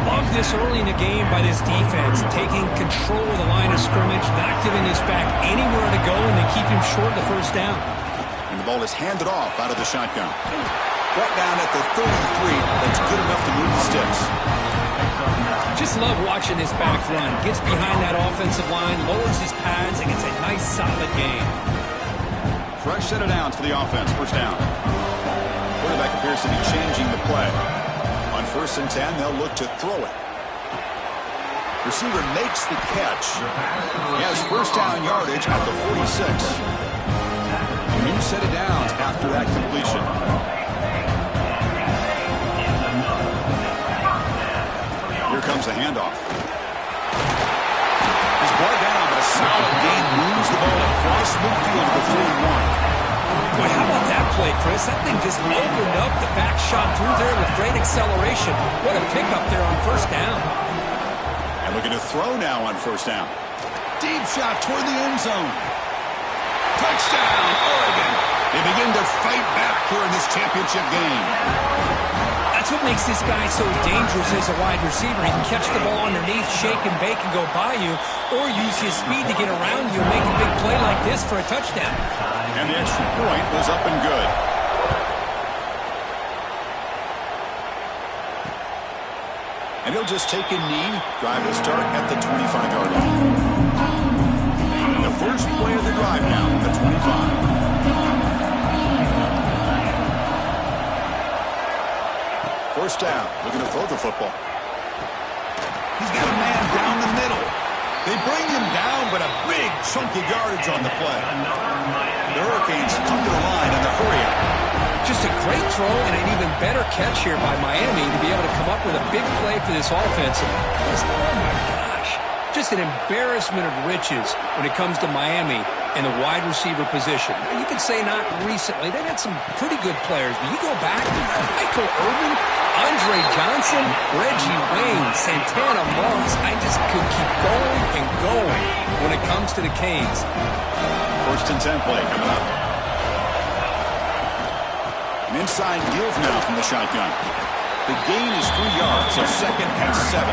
Love this early in the game by this defense, taking control of the line of scrimmage, not giving this back anywhere to go, and they keep him short of the first down. And the ball is handed off out of the shotgun. Brought down at the 33. That's good enough to move the sticks. Just love watching this back run. Gets behind that offensive line, lowers his pads, and gets a nice, solid gain. Fresh set of downs for the offense. First down. Quarterback appears to be changing the play. On 1st and 10, they'll look to throw it. Receiver makes the catch. He has first down yardage at the 46. A new set of downs after that completion. Here comes the handoff. He's brought down, but a solid gain moves the ball across midfield to the 41. Boy, how about that play, Chris? That thing just opened up. The back shot through there with great acceleration. What a pickup there on first down. And looking to throw now on first down. Deep shot toward the end zone. Touchdown, Oregon. They begin to fight back here in this championship game. That's what makes this guy so dangerous as a wide receiver. He can catch the ball underneath, shake and bake and go by you, or use his speed to get around you and make a big play like this for a touchdown. And the extra point was up and good. And he'll just take a knee. Drive will start at the 25-yard line. And the first play of the drive now from the 25. First down, looking to throw the football. He's got a man down the middle. They bring him down, but a big chunk of yardage on the play. The Hurricanes come to the line and they're hurry up. Just a great throw and an even better catch here by Miami to be able to come up with a big play for this offense. Oh my gosh. Just an embarrassment of riches when it comes to Miami and the wide receiver position. You could say not recently. They've had some pretty good players, but you go back to Michael Irvin, Andre Johnson, Reggie Wayne, Santana Moss. I just could keep going and going when it comes to the Canes. 1st and 10 play coming up. An inside give now from the shotgun. The gain is 3 yards, so 2nd and 7.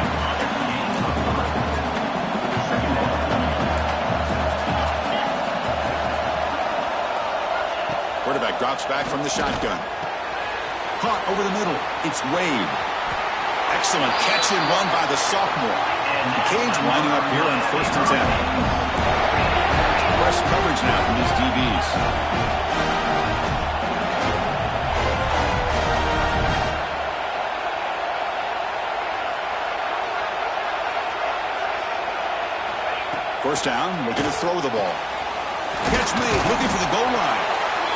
Quarterback drops back from the shotgun. Caught over the middle. It's Wade. Excellent catch and run by the sophomore. The Canes lining up here on 1st and 10. Press coverage now from these DBs. First down, looking to throw the ball. Catch made, looking for the goal line.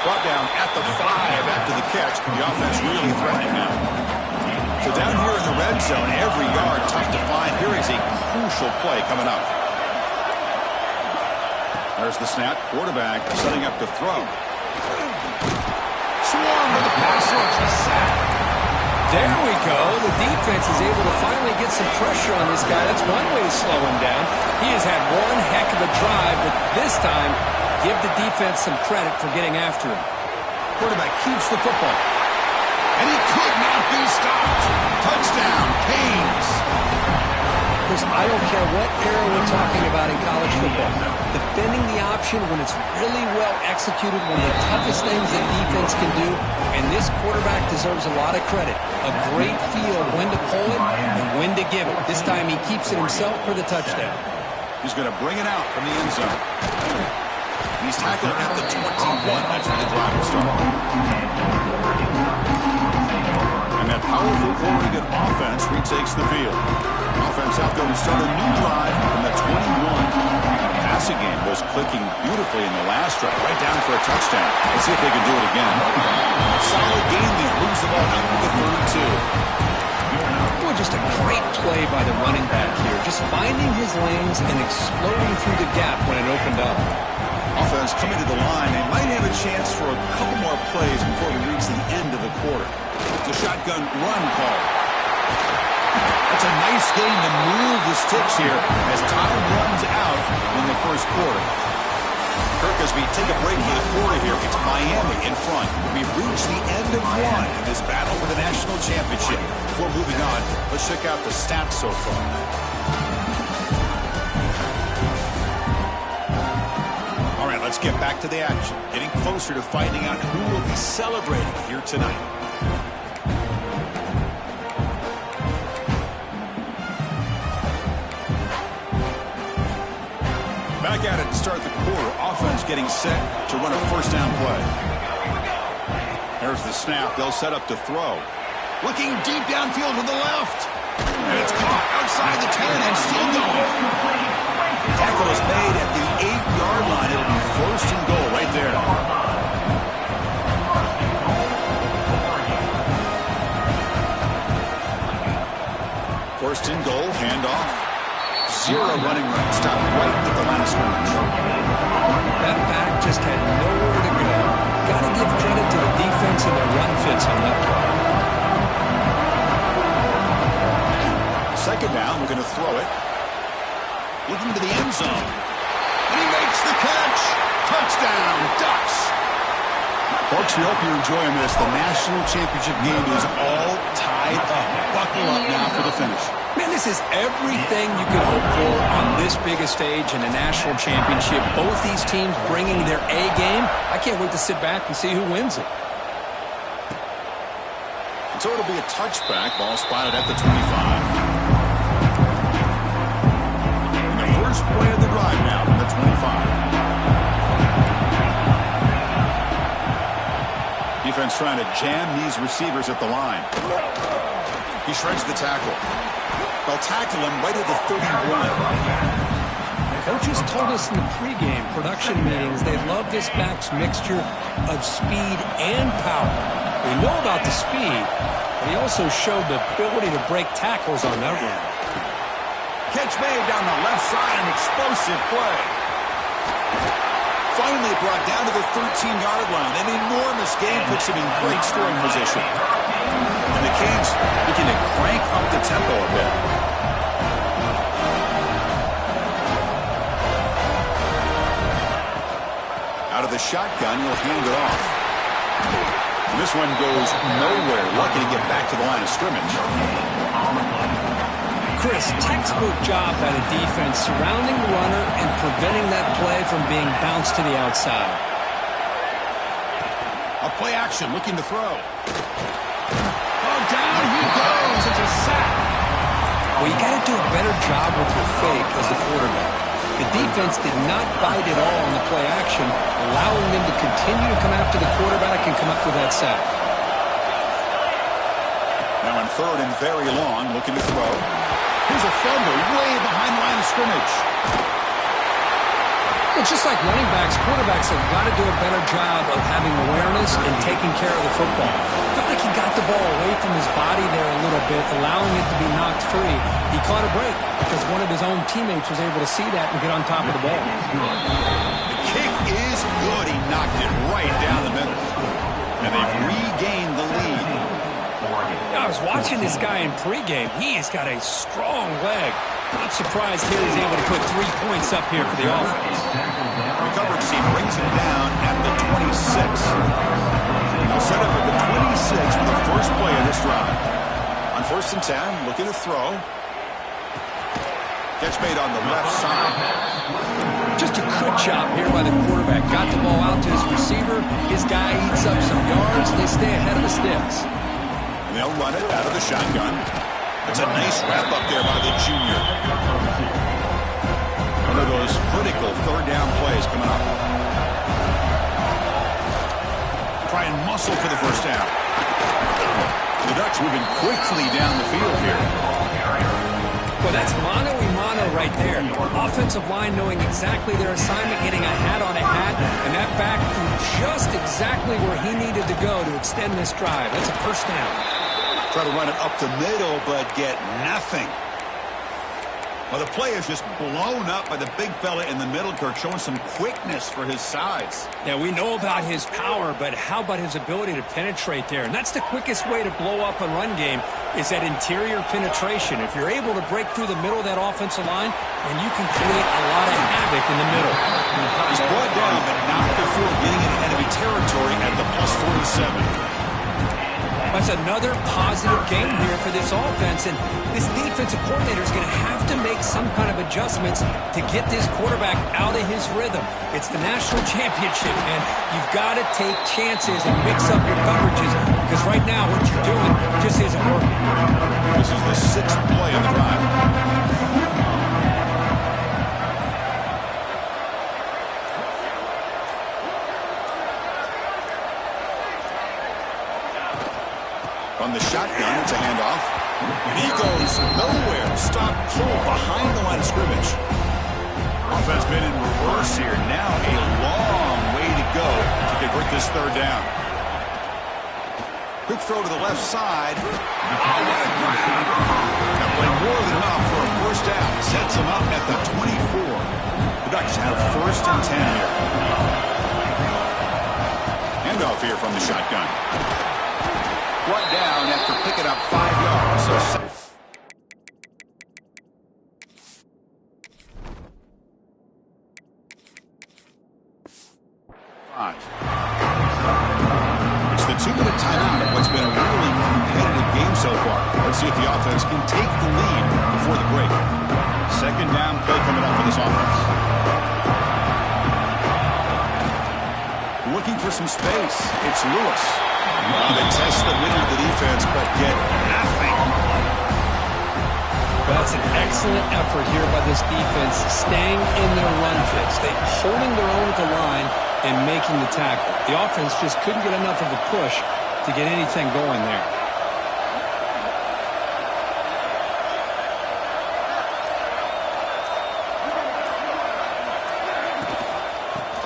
Brought down at the 5 after the catch. The offense really threatening now. So down here in the red zone, every yard tough to find. Here is a crucial play coming up. There's the snap. Quarterback setting up to throw. Swarm with the pass rush. A sack. There we go. The defense is able to finally get some pressure on this guy. That's one way to slow him down. He has had one heck of a drive, but this time, give the defense some credit for getting after him. Quarterback keeps the football. And he could not be stopped. Touchdown, Canes. Because I don't care what era we're talking about in college football. Defending the option when it's really well executed, one of the toughest things that defense can do, and this quarterback deserves a lot of credit. A great feel when to pull it and when to give it. This time he keeps it himself for the touchdown. He's going to bring it out from the end zone. He's tackled at the 21. That's where the drive will start. And that powerful Oregon offense retakes the field. Offense out there to start a new drive from the 21. Passing game was clicking beautifully. beautifully in the last drive, right down for a touchdown. Let's see if they can do it again. Solid gain there. Moves the ball out to the 32. Boy, just a great play by the running back here. Just finding his lanes and exploding through the gap when it opened up. Offense coming to the line. They might have a chance for a couple more plays before we reach the end of the quarter. It's a shotgun run call. That's a nice game to move the sticks here as time runs out in the first quarter. Kirk, as we take a break for the quarter here, it's Miami in front. We've reached the end of one in this battle for the national championship. Before moving on, let's check out the stats so far. All right, let's get back to the action. Getting closer to finding out who will be celebrating here tonight. Back at it to start the quarter. Offense getting set to run a first down play. There's the snap. They'll set up to throw. Looking deep downfield to the left. And it's caught outside the 10 and still going. Tackle is made at the 8-yard line. It'll be first and goal right there. First and goal, handoff. Zero running right. Stop right at the line of scrimmage. That back just had nowhere to go. Got to give credit to the defense and their run fits on that play. Second down, we're going to throw it. Looking to the end zone. And he makes the catch. Touchdown, Ducks. Folks, we hope you're enjoying this. The national championship game is all tied up. Buckle up now for the finish. Man, this is everything you could hope for on this biggest stage in a national championship. Both these teams bringing their A game. I can't wait to sit back and see who wins it. And so it'll be a touchback. Ball spotted at the 25. And the first play of the drive now from the 25. Defense trying to jam these receivers at the line. He shreds the tackle. They'll tackle him right at the 31. Coaches told us in the pregame production meetings they love this back's mixture of speed and power. We know about the speed, but he also showed the ability to break tackles on that run. Catch made down the left side, an explosive play. Finally brought down to the 13-yard line. An enormous gain puts him in great scoring position. And the Kings begin to crank up the tempo a bit. Out of the shotgun, he'll hand it off. And this one goes nowhere. Lucky to get back to the line of scrimmage. Chris, textbook job by the defense surrounding the runner and preventing that play from being bounced to the outside. A play action, looking to throw. Oh, down he goes. It's a sack. Well, you got to do a better job with your fake as the quarterback. The defense did not bite at all on the play action, allowing them to continue to come after the quarterback and come up with that sack. Now on third and very long, looking to throw. Here's a fumble way behind the line of scrimmage. Well, just like running backs, quarterbacks have got to do a better job of having awareness and taking care of the football. I felt like he got the ball away from his body there a little bit, allowing it to be knocked free. He caught a break because one of his own teammates was able to see that and get on top of the ball. The kick is good. He knocked it right down the middle. And they've regained the lead. I was watching this guy in pregame. He has got a strong leg. Not surprised here he's able to put 3 points up here for the offense. The coverage team brings him down at the 26. They'll set up at the 26 for the first play of this drive. On first and 10, looking to throw. Catch made on the left side. Just a good job here by the quarterback. Got the ball out to his receiver. His guy eats up some yards. They stay ahead of the sticks. They'll run it out of the shotgun. It's a nice wrap up there by the junior. One of those critical third down plays coming up. Try and muscle for the first down. The Ducks moving quickly down the field here. Well, that's mano-a-mano nail right there. Offensive line knowing exactly their assignment, getting a hat on a hat, and that back threw just exactly where he needed to go to extend this drive. That's a first down. Try to run it up the middle, but get nothing. Well, the play is just blown up by the big fella in the middle, Kirk, showing some quickness for his size. Yeah, we know about his power, but how about his ability to penetrate there? And that's the quickest way to blow up a run game is that interior penetration. If you're able to break through the middle of that offensive line, then you can create a lot of havoc in the middle. He's brought down, but not before getting into enemy territory at the +47. That's another positive game here for this offense, and this defensive coordinator is going to have to make some kind of adjustments to get this quarterback out of his rhythm. It's the national championship, and you've got to take chances and mix up your coverages because right now what you're doing just isn't working. This is the 6th play of the drive. On the shotgun, it's a handoff. And he goes nowhere. Stop pull behind the line of scrimmage. Offense been in reverse here. Now a long way to go to convert this third down. Quick throw to the left side. Oh, what a grab! That played more than enough for a first down. Sets him up at the 24. The Ducks have 1st and 10 here. Handoff here from the shotgun. Brought down after picking up 5 yards. So 5. It's the 2-minute timeout. What's been a really competitive game so far. Let's see if the offense can take the lead before the break. 2nd down play coming up for this offense. Looking for some space. It's Lewis. They test the middle of the defense, but get nothing. That's an excellent effort here by this defense, staying in their run fix. They holding their own at the line and making the tackle. The offense just couldn't get enough of a push to get anything going there.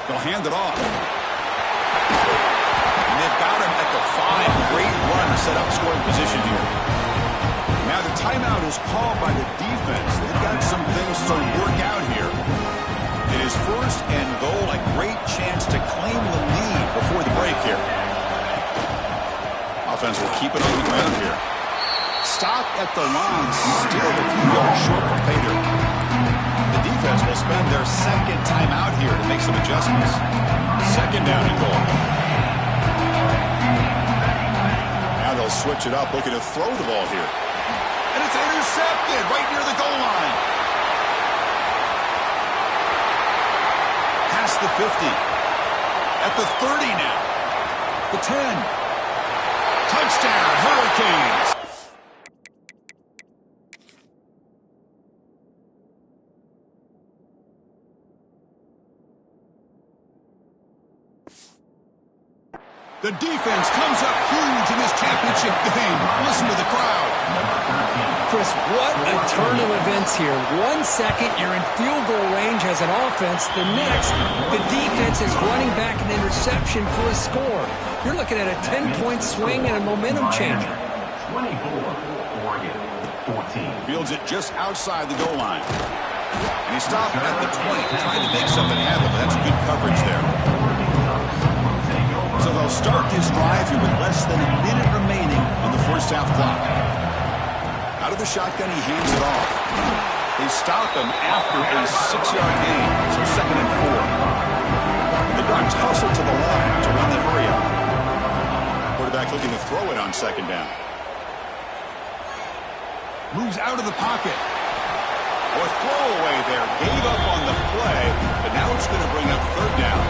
They'll hand it off. They've got him at the 5. Great run to set up scoring position here. Now the timeout is called by the defense. They've got some things to work out here. It is 1st and goal. A great chance to claim the lead before the break here. Offense will keep it on the ground here. Stop at the line. Still a few yards short from pay dirt. The defense will spend their 2nd timeout here to make some adjustments. 2nd down and goal. They'll switch it up, looking to throw the ball here. And it's intercepted right near the goal line. Past the 50. At the 30 now. The 10. Touchdown, Hurricanes. The defense comes up huge in this championship game. Listen to the crowd. Chris, what a turn of events here. 1 second, you're in field goal range as an offense. The next, the defense is running back an interception for a score. You're looking at a 10-point swing and a momentum changer. 24, Oregon, 14. Fields it just outside the goal line. And he stopped at the 20, trying to make something happen, but that's good coverage there. So they'll start this drive here with less than a minute remaining on the first half clock. Out of the shotgun, he hands it off. They stop him after a 6-yard gain, so 2nd and 4. The Ducks hustle to the line to run the hurry up. Quarterback looking to throw it on 2nd down. Moves out of the pocket. Or throwaway there. Gave up on the play, but now it's going to bring up 3rd down.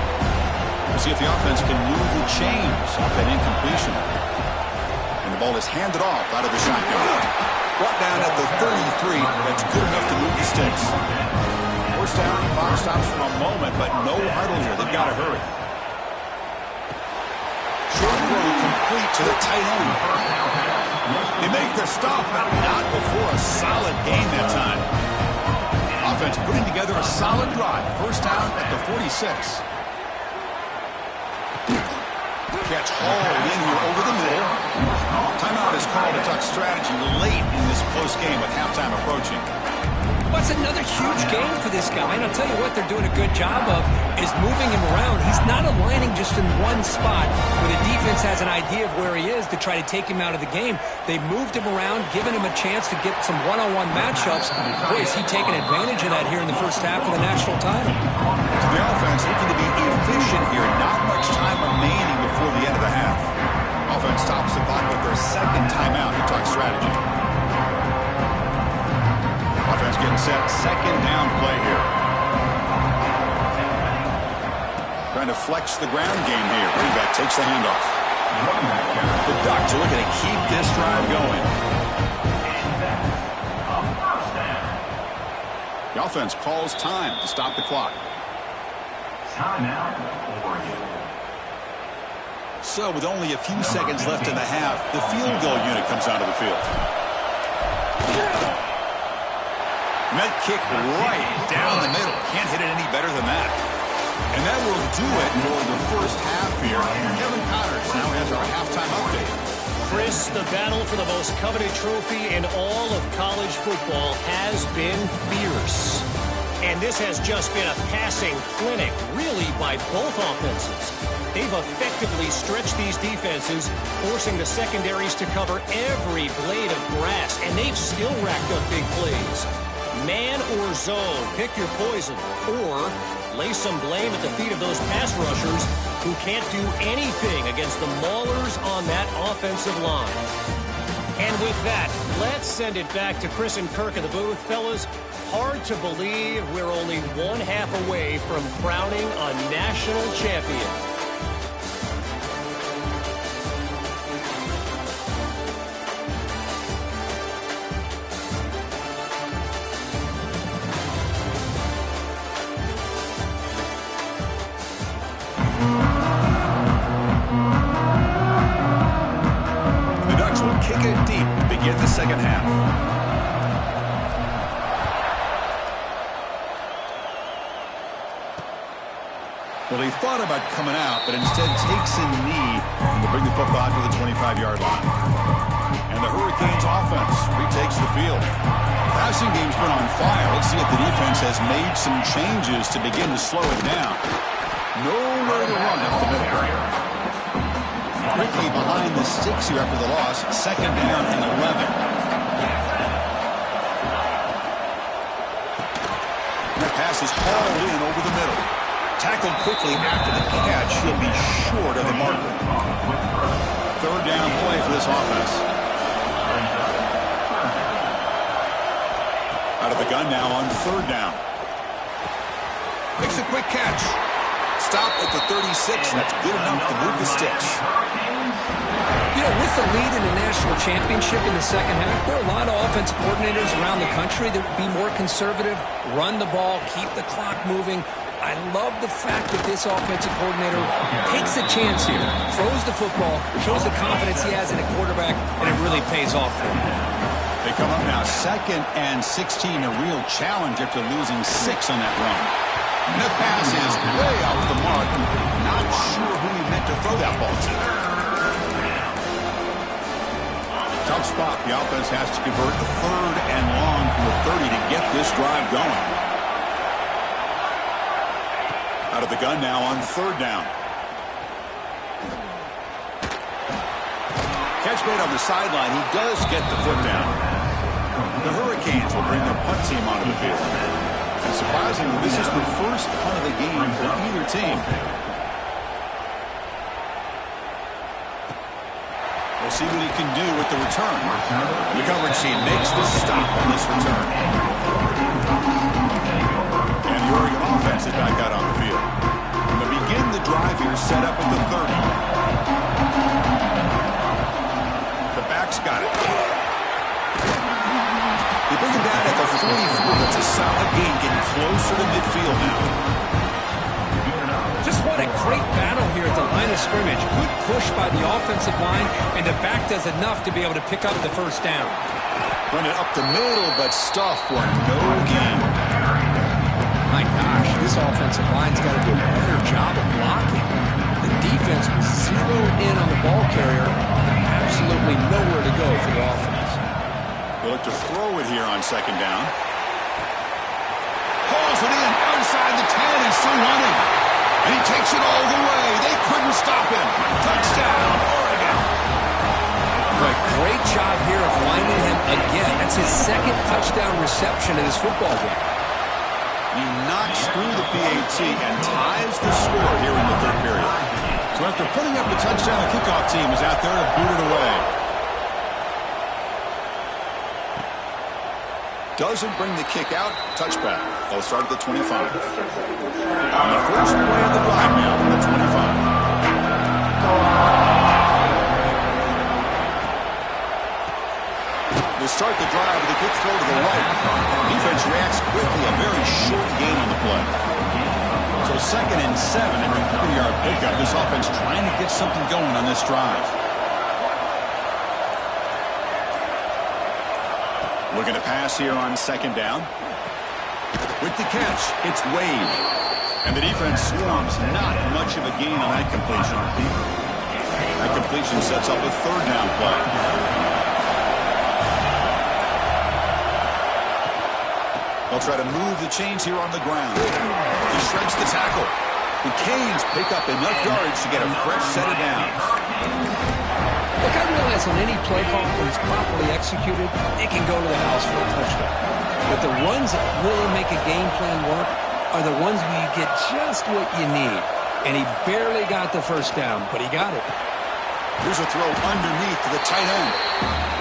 We'll see if the offense can move the chains off that incompletion. And the ball is handed off out of the shotgun. Brought down at the 33. That's good enough to move the sticks. 1st down, clock stops for a moment, but no huddle here. They've got to hurry. Short throw complete to the tight end. They make the stop, but not before a solid gain that time. Offense putting together a solid drive. First down at the 46. Catch hauled in here over the middle. Timeout is called to talk strategy late in this close game with halftime approaching. What's another huge game for this guy, and I'll tell you what they're doing a good job of is moving him around. He's not aligning just in one spot where the defense has an idea of where he is to try to take him out of the game. They moved him around, giving him a chance to get some one-on-one matchups. Boy, is he taking advantage of that here in the first half of the national title. So the offense looking to be efficient here. Not much time remaining before the end of the half. Offense stops the clock with their second timeout to talk strategy. Offense getting set. Second down play here. Trying to flex the ground game here. Running back takes the handoff. The Ducks are looking to keep this drive going. The offense calls time to stop the clock. Timeout, Oregon. So with only a few seconds left in the half, the field goal unit comes out of the field. Met kick right down the middle. Can't hit it any better than that. And that will do it for the first half here. Kevin Connors now has our halftime update. Chris, the battle for the most coveted trophy in all of college football has been fierce. And this has just been a passing clinic, really, by both offenses. They've effectively stretched these defenses, forcing the secondaries to cover every blade of grass, and they've still racked up big plays. Man or zone, pick your poison, or lay some blame at the feet of those pass rushers who can't do anything against the maulers on that offensive line. And with that, let's send it back to Chris and Kirk in the booth. Fellas, hard to believe we're only one half away from crowning a national champion. Kick it deep to begin the second half. Well, he thought about coming out, but instead takes a knee to bring the football to the 25-yard line. And the Hurricanes offense retakes the field. Passing game's been on fire. Let's see if the defense has made some changes to begin to slow it down. Nowhere to run up the middle. Quickly behind the sticks here after the loss. Second down and 11. That pass is hauled in over the middle. Tackled quickly after the catch. He'll be short of the marker. Third down play for this offense. Out of the gun now on third down. Makes a quick catch. Stop at the 36, and that's good enough to move the sticks. You know, with the lead in the national championship in the second half, there are a lot of offensive coordinators around the country that would be more conservative, run the ball, keep the clock moving. I love the fact that this offensive coordinator takes a chance here, throws the football, shows the confidence he has in a quarterback, and it really pays off for him. They come up now second and 16, a real challenge after losing 6 on that run. And the pass is way off the mark. Not sure who he meant to throw that ball to. Tough spot. The offense has to convert a third and long from the 30 to get this drive going. Out of the gun now on third down. Catch made on the sideline. He does get the foot down. The Hurricanes will bring their punt team onto the field. And surprisingly, this is the first punt of the game for either team. We'll see what he can do with the return. The coverage team makes the stop on this return. And the Oregon offense is back out on the field. And they begin the drive here, set up at the 30. The back's got it. They bring him down at the 44. That's a solid gain, getting closer to midfield now. Just what a great battle here at the line of scrimmage. Good push by the offensive line, and the back does enough to be able to pick up the first down. Run it up the middle, but stuff for no gain. offensive line's got to do a better job of blocking. The defense was zeroed in on the ball carrier. Absolutely nowhere to go for the offense. They look to throw it here on second down. Pulls it in outside the 10 and still running. And he takes it all the way. They couldn't stop him. Touchdown, Oregon. But great job here of finding him again. That's his second touchdown reception in this football game. He knocks through the PAT and ties the score here in the third period. So after putting up the touchdown, the kickoff team is out there to boot it away. Doesn't bring the kick out. Touchback. They'll start at the 25. On the first play of the drive now from the 25. They start the drive with a good throw to the right. Defense reacts quickly. A very short gain on the play. So 2nd and 7 and a 30-yard pickup. This offense trying to get something going on this drive. Looking to pass here on second down. With the catch, it's Wade. And the defense swarms. Not much of a gain on that completion. That completion sets up a third down play. They'll try to move the chains here on the ground. He shreds the tackle. The Canes pick up enough yards to get a fresh set of downs. Look, I realize on any play call, when it's properly executed, it can go to the house for a touchdown. But the runs that really make a game plan work are the ones where you get just what you need. And he barely got the first down, but he got it. Here's a throw underneath to the tight end.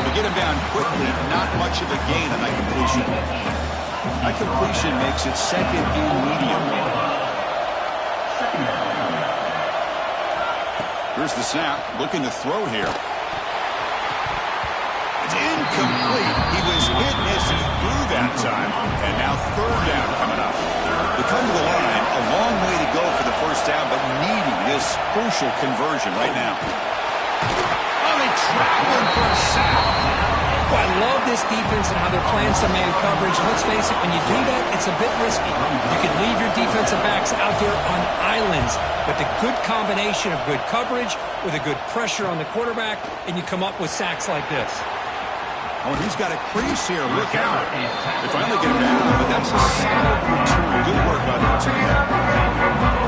They get him down quickly. Not much of a gain on that completion. That completion makes it 2nd and medium. Here's the snap. Looking to throw here. It's incomplete. He was hit as he threw that time. And now third down coming up. They come to the line. A long way to go for the first down, but needing this crucial conversion right now. Oh, they traveling for a sack. Well, I love this defense and how they're playing some man coverage. Let's face it, when you do that, it's a bit risky. You can leave your defensive backs out there on islands, but the good combination of good coverage with a good pressure on the quarterback, and you come up with sacks like this. Oh, and he's got a crease here. Look out. They finally get him down, but that's a solid return. Good work by the team.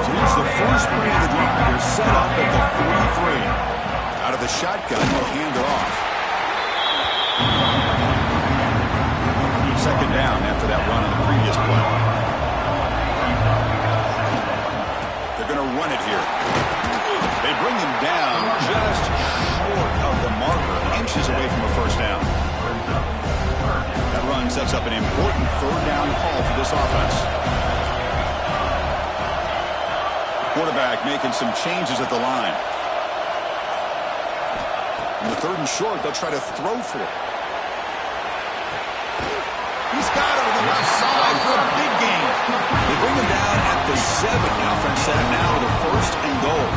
So here's the first play of the drive. They're set up at the 3-3. Out of the shotgun, they'll hand it off. Second down after that run on the previous play. They're going to run it here. They bring him down just short of the marker, inches away from a first down. That run sets up an important third down call for this offense. Quarterback making some changes at the line. In the 3rd and short, they'll try to throw for it. He's got it on the left side for a big gain. They bring him down at the 7 now from set now with a 1st and goal.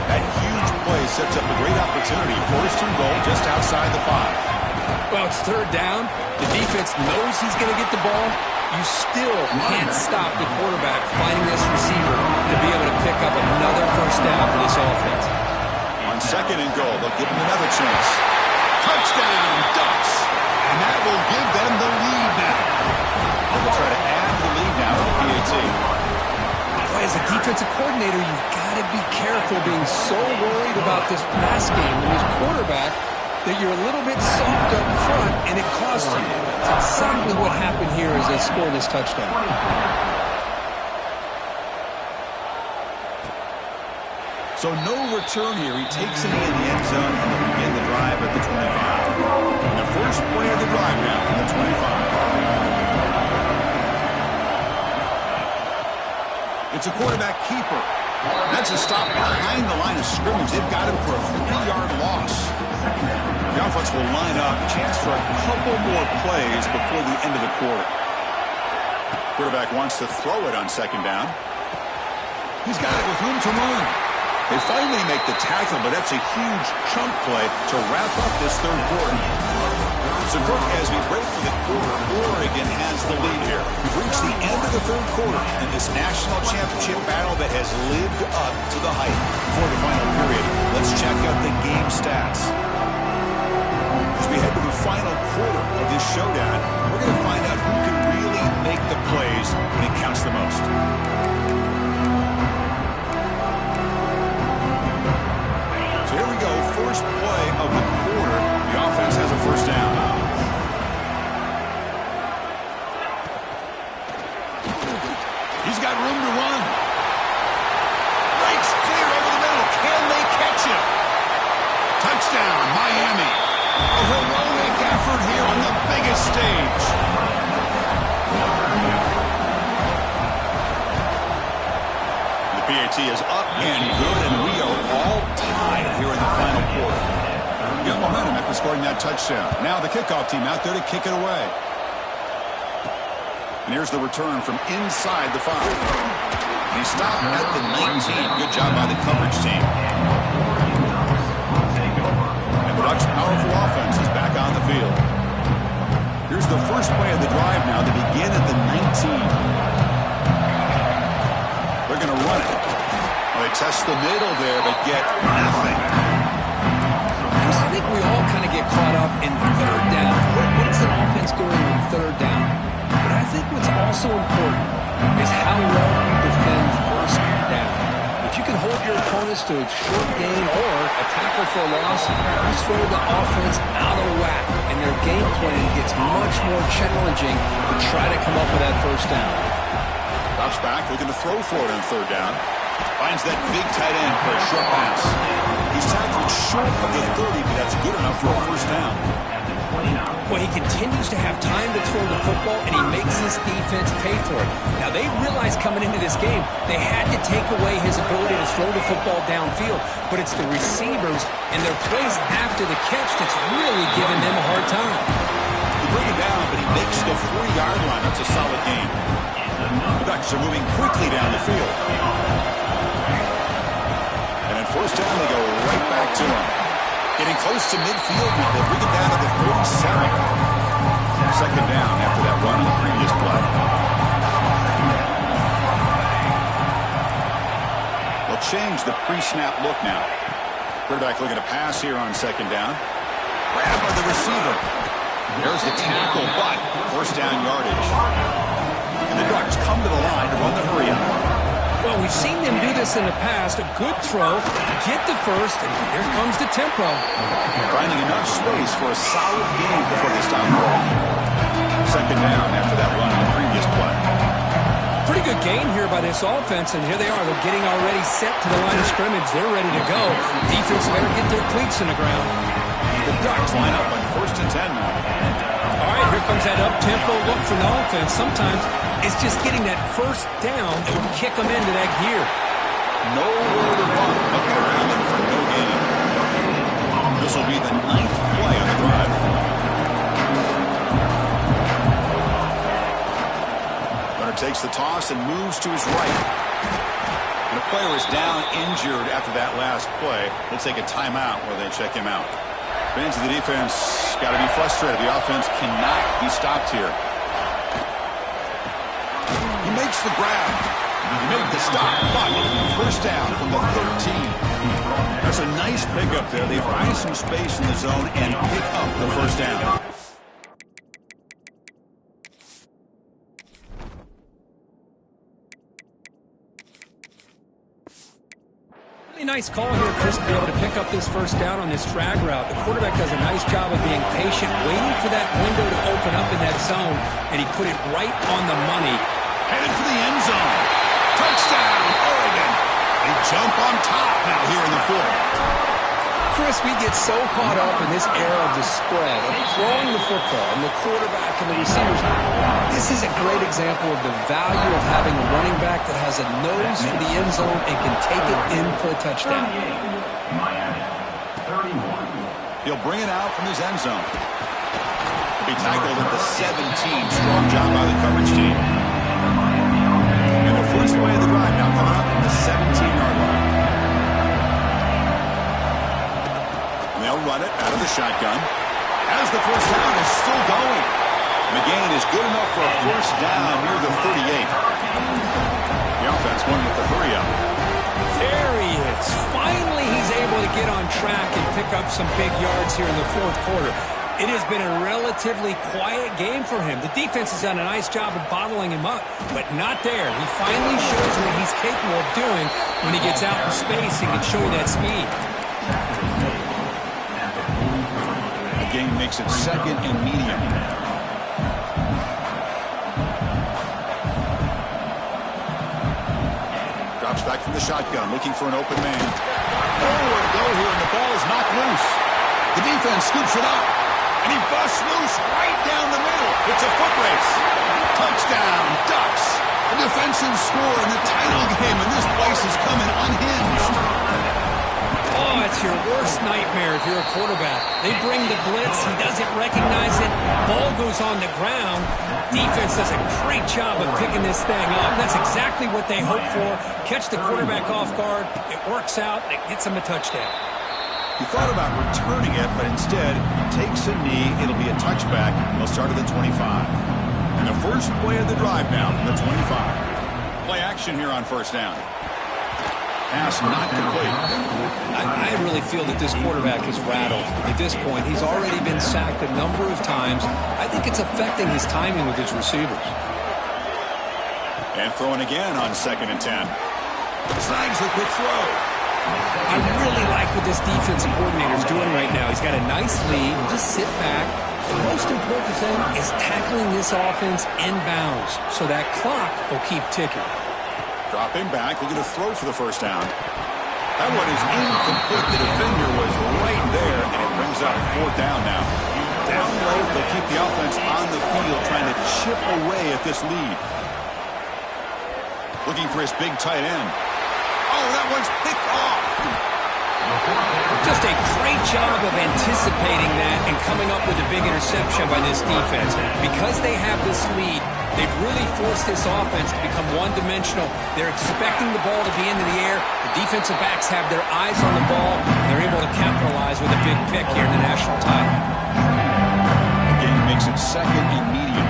That huge play sets up a great opportunity. 1st and goal just outside the 5. Well, it's third down. The defense knows he's going to get the ball. You still can't stop the quarterback finding this receiver to be able to pick up another first down for this offense. On 2nd and goal, they'll give him another chance. Touchdown, Ducks. And that will give them the lead now. They'll try to add the lead now to the PAT. Boy, as a defensive coordinator, you've got to be careful being so worried about this pass game and this quarterback that you're a little bit soft up front, and it costs you. It's exactly what happened here as they score this touchdown. So no return here. He takes it in the end zone, and they begin the drive at the 25. And the first play of the drive now from the 25. It's a quarterback keeper. That's a stop behind the line of scrimmage. They've got him for a 3-yard loss. The offense will line up. Chance for a couple more plays before the end of the quarter. Quarterback wants to throw it on 2nd down. He's got it with room to run. They finally make the tackle, but that's a huge chunk play to wrap up this third quarter. So, Kirk, as we break for the quarter, Oregon has the lead here. We've reached the end of the third quarter in this national championship battle that has lived up to the hype. For the final period, let's check out the game stats. As we head to the final quarter of this showdown, we're going to find out who can really make the plays when it counts the most. So here we go, first play of the quarter. The offense has a first down. He's got room to run. Breaks clear over the middle. Can they catch him? Touchdown, Miami. A heroic effort here on the biggest stage. The PAT is up and good, and we are all tied here in the final quarter. Got momentum after scoring that touchdown. Now the kickoff team out there to kick it away. And here's the return from inside the 5. And he stopped at the 19. Good job by the coverage team. And the Ducks' powerful offense is back on the field. Here's the first play of the drive now to begin at the 19. They're going to run it. Well, they test the middle there, but get nothing. I think we all kind of get caught up in third down. What is an offense doing on third down? But I think what's also important is how well you defend first down. If you can hold your opponents to a short gain or a tackle for a loss, you throw the offense out of whack, and their game plan gets much more challenging to try to come up with that first down. Drops back, looking to throw for it on third down. Finds that big tight end for a short pass. He's tackled short of the 30, but that's good enough for a first down. Well, he continues to have time to throw the football, and he makes his defense pay for it. Now, they realized coming into this game they had to take away his ability to throw the football downfield, but it's the receivers and their plays after the catch that's really giving them a hard time. They bring it down, but he makes the 40-yard line. That's a solid game. The Ducks are moving quickly down the field. And at first down, they go right back to him. Getting close to midfield now. They bring it down to the 47. Second down after that run on the previous play. They'll change the pre-snap look now. Quarterback looking to pass here on second down. Grabbed by the receiver. There's the tackle, but first down yardage. And the Ducks come to the line to run the hurry-up. Well, we've seen them do this in the past. A good throw, get the first, and here comes the tempo. Finding enough space for a solid gain before they stop rolling. Second down after that run on the previous play. Pretty good gain here by this offense, and here they are. They're getting already set to the line of scrimmage. They're ready to go. Defense better get their cleats in the ground. The Ducks line up on first and 10 now. All right, here comes that up-tempo look from the offense. Sometimes it's just getting that first down that will kick them into that gear. Nowhere to run, but they're around for no gain. This will be the 9th play on the drive. Runner takes the toss and moves to his right. And the player is down injured after that last play. They'll take a timeout where they check him out. Fans of the defense got to be frustrated. The offense cannot be stopped here. He makes the grab. He made the stop, but first down from the 13. That's a nice pickup there. They find some space in the zone and pick up the first down. Nice call here, Chris, to be able to pick up this first down on this drag route. The quarterback does a nice job of being patient, waiting for that window to open up in that zone, and he put it right on the money. Headed for the end zone. Touchdown, Oregon. They jump on top now here in the fourth. Chris, we get so caught up in this era of the spread, of throwing the football, and the quarterback and the receivers. This is a great example of the value of having a running back that has a nose for the end zone and can take it in for a touchdown. Miami, 31. He'll bring it out from his end zone. He'll be tackled at the 17. Strong job by the coverage team. And the first play of the drive now coming up in the 17-yard line. They'll run it out of the shotgun. As the first down is The gain is good enough for a first down near the 38. The offense going with the hurry-up. There he is. Finally, he's able to get on track and pick up some big yards here in the fourth quarter. It has been a relatively quiet game for him. The defense has done a nice job of bottling him up, but not there. He finally shows what he's capable of doing when he gets out in space and can show that speed. The game makes it second and medium. Drops back from the shotgun, looking for an open man. Nowhere to go here, and the ball is knocked loose. The defense scoops it up, and he busts loose right down the middle. It's a foot race. Touchdown, Ducks. A defensive score in the title game, and this place is coming unhinged. Oh, it's your worst nightmare if you're a quarterback. They bring the blitz. He doesn't recognize it. Ball goes on the ground. Defense does a great job of picking this thing up. That's exactly what they hope for. Catch the quarterback off guard. It works out. It gets him a touchdown. He thought about returning it, but instead takes a knee. It'll be a touchback. They'll start at the 25. And the first play of the drive now from the 25. Play action here on first down. Pass not complete. I really feel that this quarterback is rattled. At this point, he's already been sacked a number of times. I think it's affecting his timing with his receivers. And throwing again on 2nd and 10. Snags the quick throw. I really like what this defensive coordinator is doing right now. He's got a nice lead. Just sit back. The most important thing is tackling this offense inbounds so that clock will keep ticking. Dropping back, looking to throw for the first down. That one is incomplete. The defender was right there, and it brings up 4th down now. Down low, they'll keep the offense on the field, trying to chip away at this lead. Looking for his big tight end. Oh, that one's picked off. Just a great job of anticipating that and coming up with a big interception by this defense. Because they have this lead, they've really forced this offense to become one-dimensional. They're expecting the ball to be into the air. The defensive backs have their eyes on the ball, and they're able to capitalize with a big pick here in the national title. The game makes it second and medium.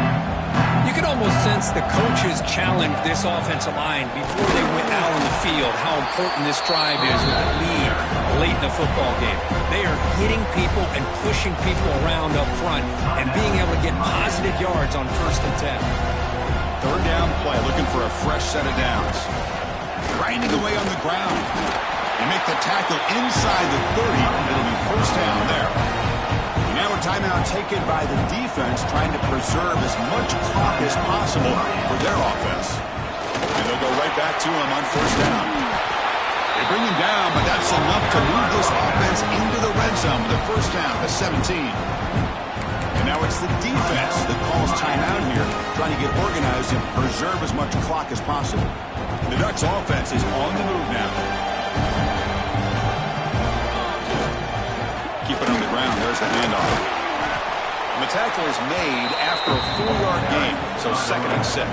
You can almost sense the coaches challenge this offensive line before they went out on the field, how important this drive is with the lead late in the football game. They are hitting people and pushing people around up front and being able to get positive yards on 1st and 10. 3rd down play, looking for a fresh set of downs. Grinding away on the ground. They make the tackle inside the 30. It'll be 1st down there. Now a timeout taken by the defense, trying to preserve as much clock as possible for their offense. And they'll go right back to him on 1st down. They bring him down, but that's enough to move this offense into the red zone with a 1st down to 17. And now it's the defense that calls timeout here, trying to get organized and preserve as much clock as possible. The Ducks offense is on the move now. Keep it on the ground. There's the handoff. And the tackle is made after a 4-yard gain, so 2nd and 6.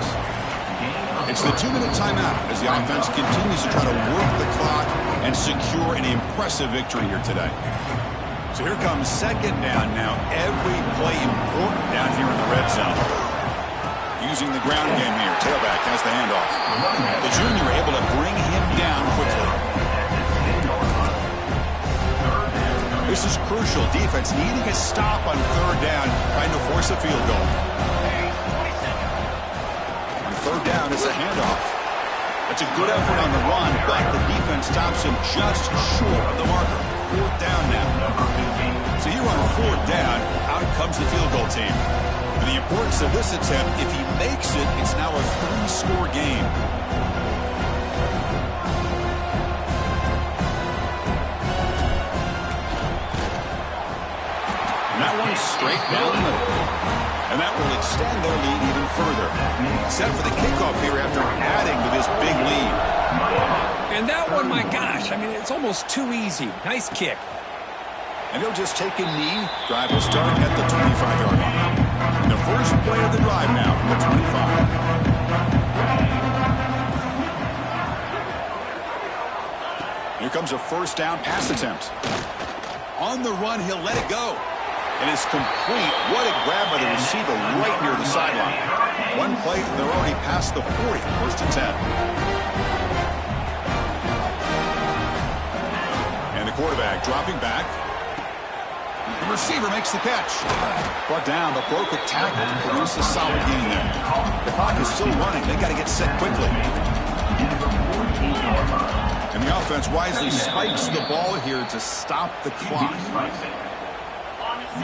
It's the 2-minute timeout as the offense continues to try to work the clock and secure an impressive victory here today. So here comes 2nd down now. Every play important down here in the red zone. Using the ground game here. Tailback has the handoff. The junior able to bring him down quickly. This is crucial. Defense needing a stop on 3rd down, trying to force a field goal. On 3rd down, it's a handoff. That's a good effort on the run, but the defense stops him just short of the marker. 4th down now. So here on 4th down, out comes the field goal team. And the importance of this attempt, if he makes it, it's now a 3-score game. That one straight down the middle. And that will extend their lead even further. Set for the kickoff here after adding to this big lead. And that one, my gosh, I mean, it's almost too easy. Nice kick. And he'll just take a knee. Drive will start at the 25-yard line. And the first play of the drive now from the 25. Here comes a 1st down pass attempt. On the run, he'll let it go. And it's complete. What a grab by the receiver right near the sideline. One play, they're already past the 40. First and 10. And the quarterback dropping back. The receiver makes the catch. Brought down, but broke a tackle to produce a solid gain there. The clock is still running. They got to get set quickly. And the offense wisely spikes the ball here to stop the clock.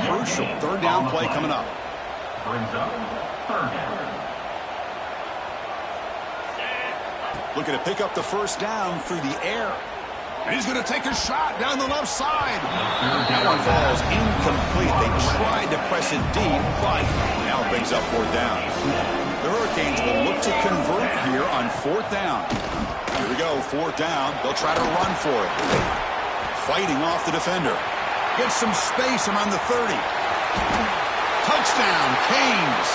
Crucial third down play coming up. Brings up third down. Looking to pick up the first down through the air. And he's going to take a shot down the left side. That one falls incomplete. They tried to press it deep, but now it brings up fourth down. The Hurricanes will look to convert here on fourth down. Here we go, fourth down. They'll try to run for it. Fighting off the defender. Gets some space around the 30. Touchdown, Canes.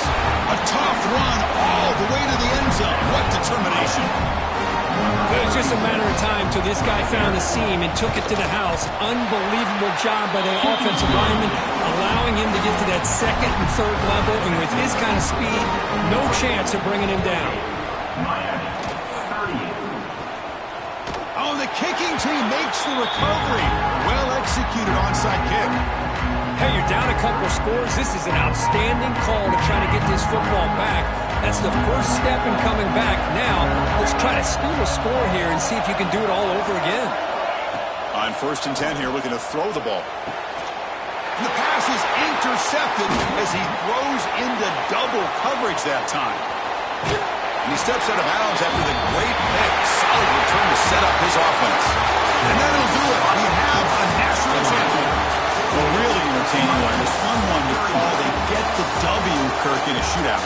A tough run all the way to the end zone. What determination. It was just a matter of time till this guy found a seam and took it to the house. Unbelievable job by the offensive lineman, allowing him to get to that second and third level, and with his kind of speed, no chance of bringing him down. Oh, the kicking team makes the recovery. Well executed onside kick. Hey, you're down a couple scores. This is an outstanding call to try to get this football back. That's the first step in coming back. Now, let's try to steal a score here and see if you can do it all over again. On first and 10 here, looking to throw the ball. And the pass is intercepted as he throws into double coverage that time. And he steps out of bounds after the great pick. Solid return to set up his offense. And that'll do it. We have a national champion. Well, really entertaining one. This one to call. They get the W, Kirk, in a shootout.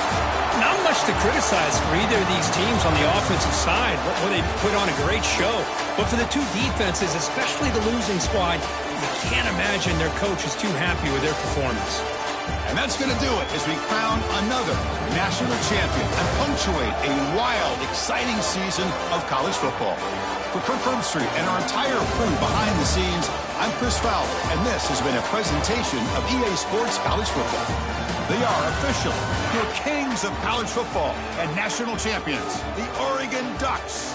Not much to criticize for either of these teams on the offensive side. Well, they put on a great show. But for the two defenses, especially the losing squad, you can't imagine their coach is too happy with their performance. And that's going to do it as we crown another national champion and punctuate a wild, exciting season of college football. For Kirk Herbstreit and our entire crew behind the scenes, I'm Chris Fowler, and this has been a presentation of EA Sports College Football. They are official, your kings of college football and national champions, the Oregon Ducks.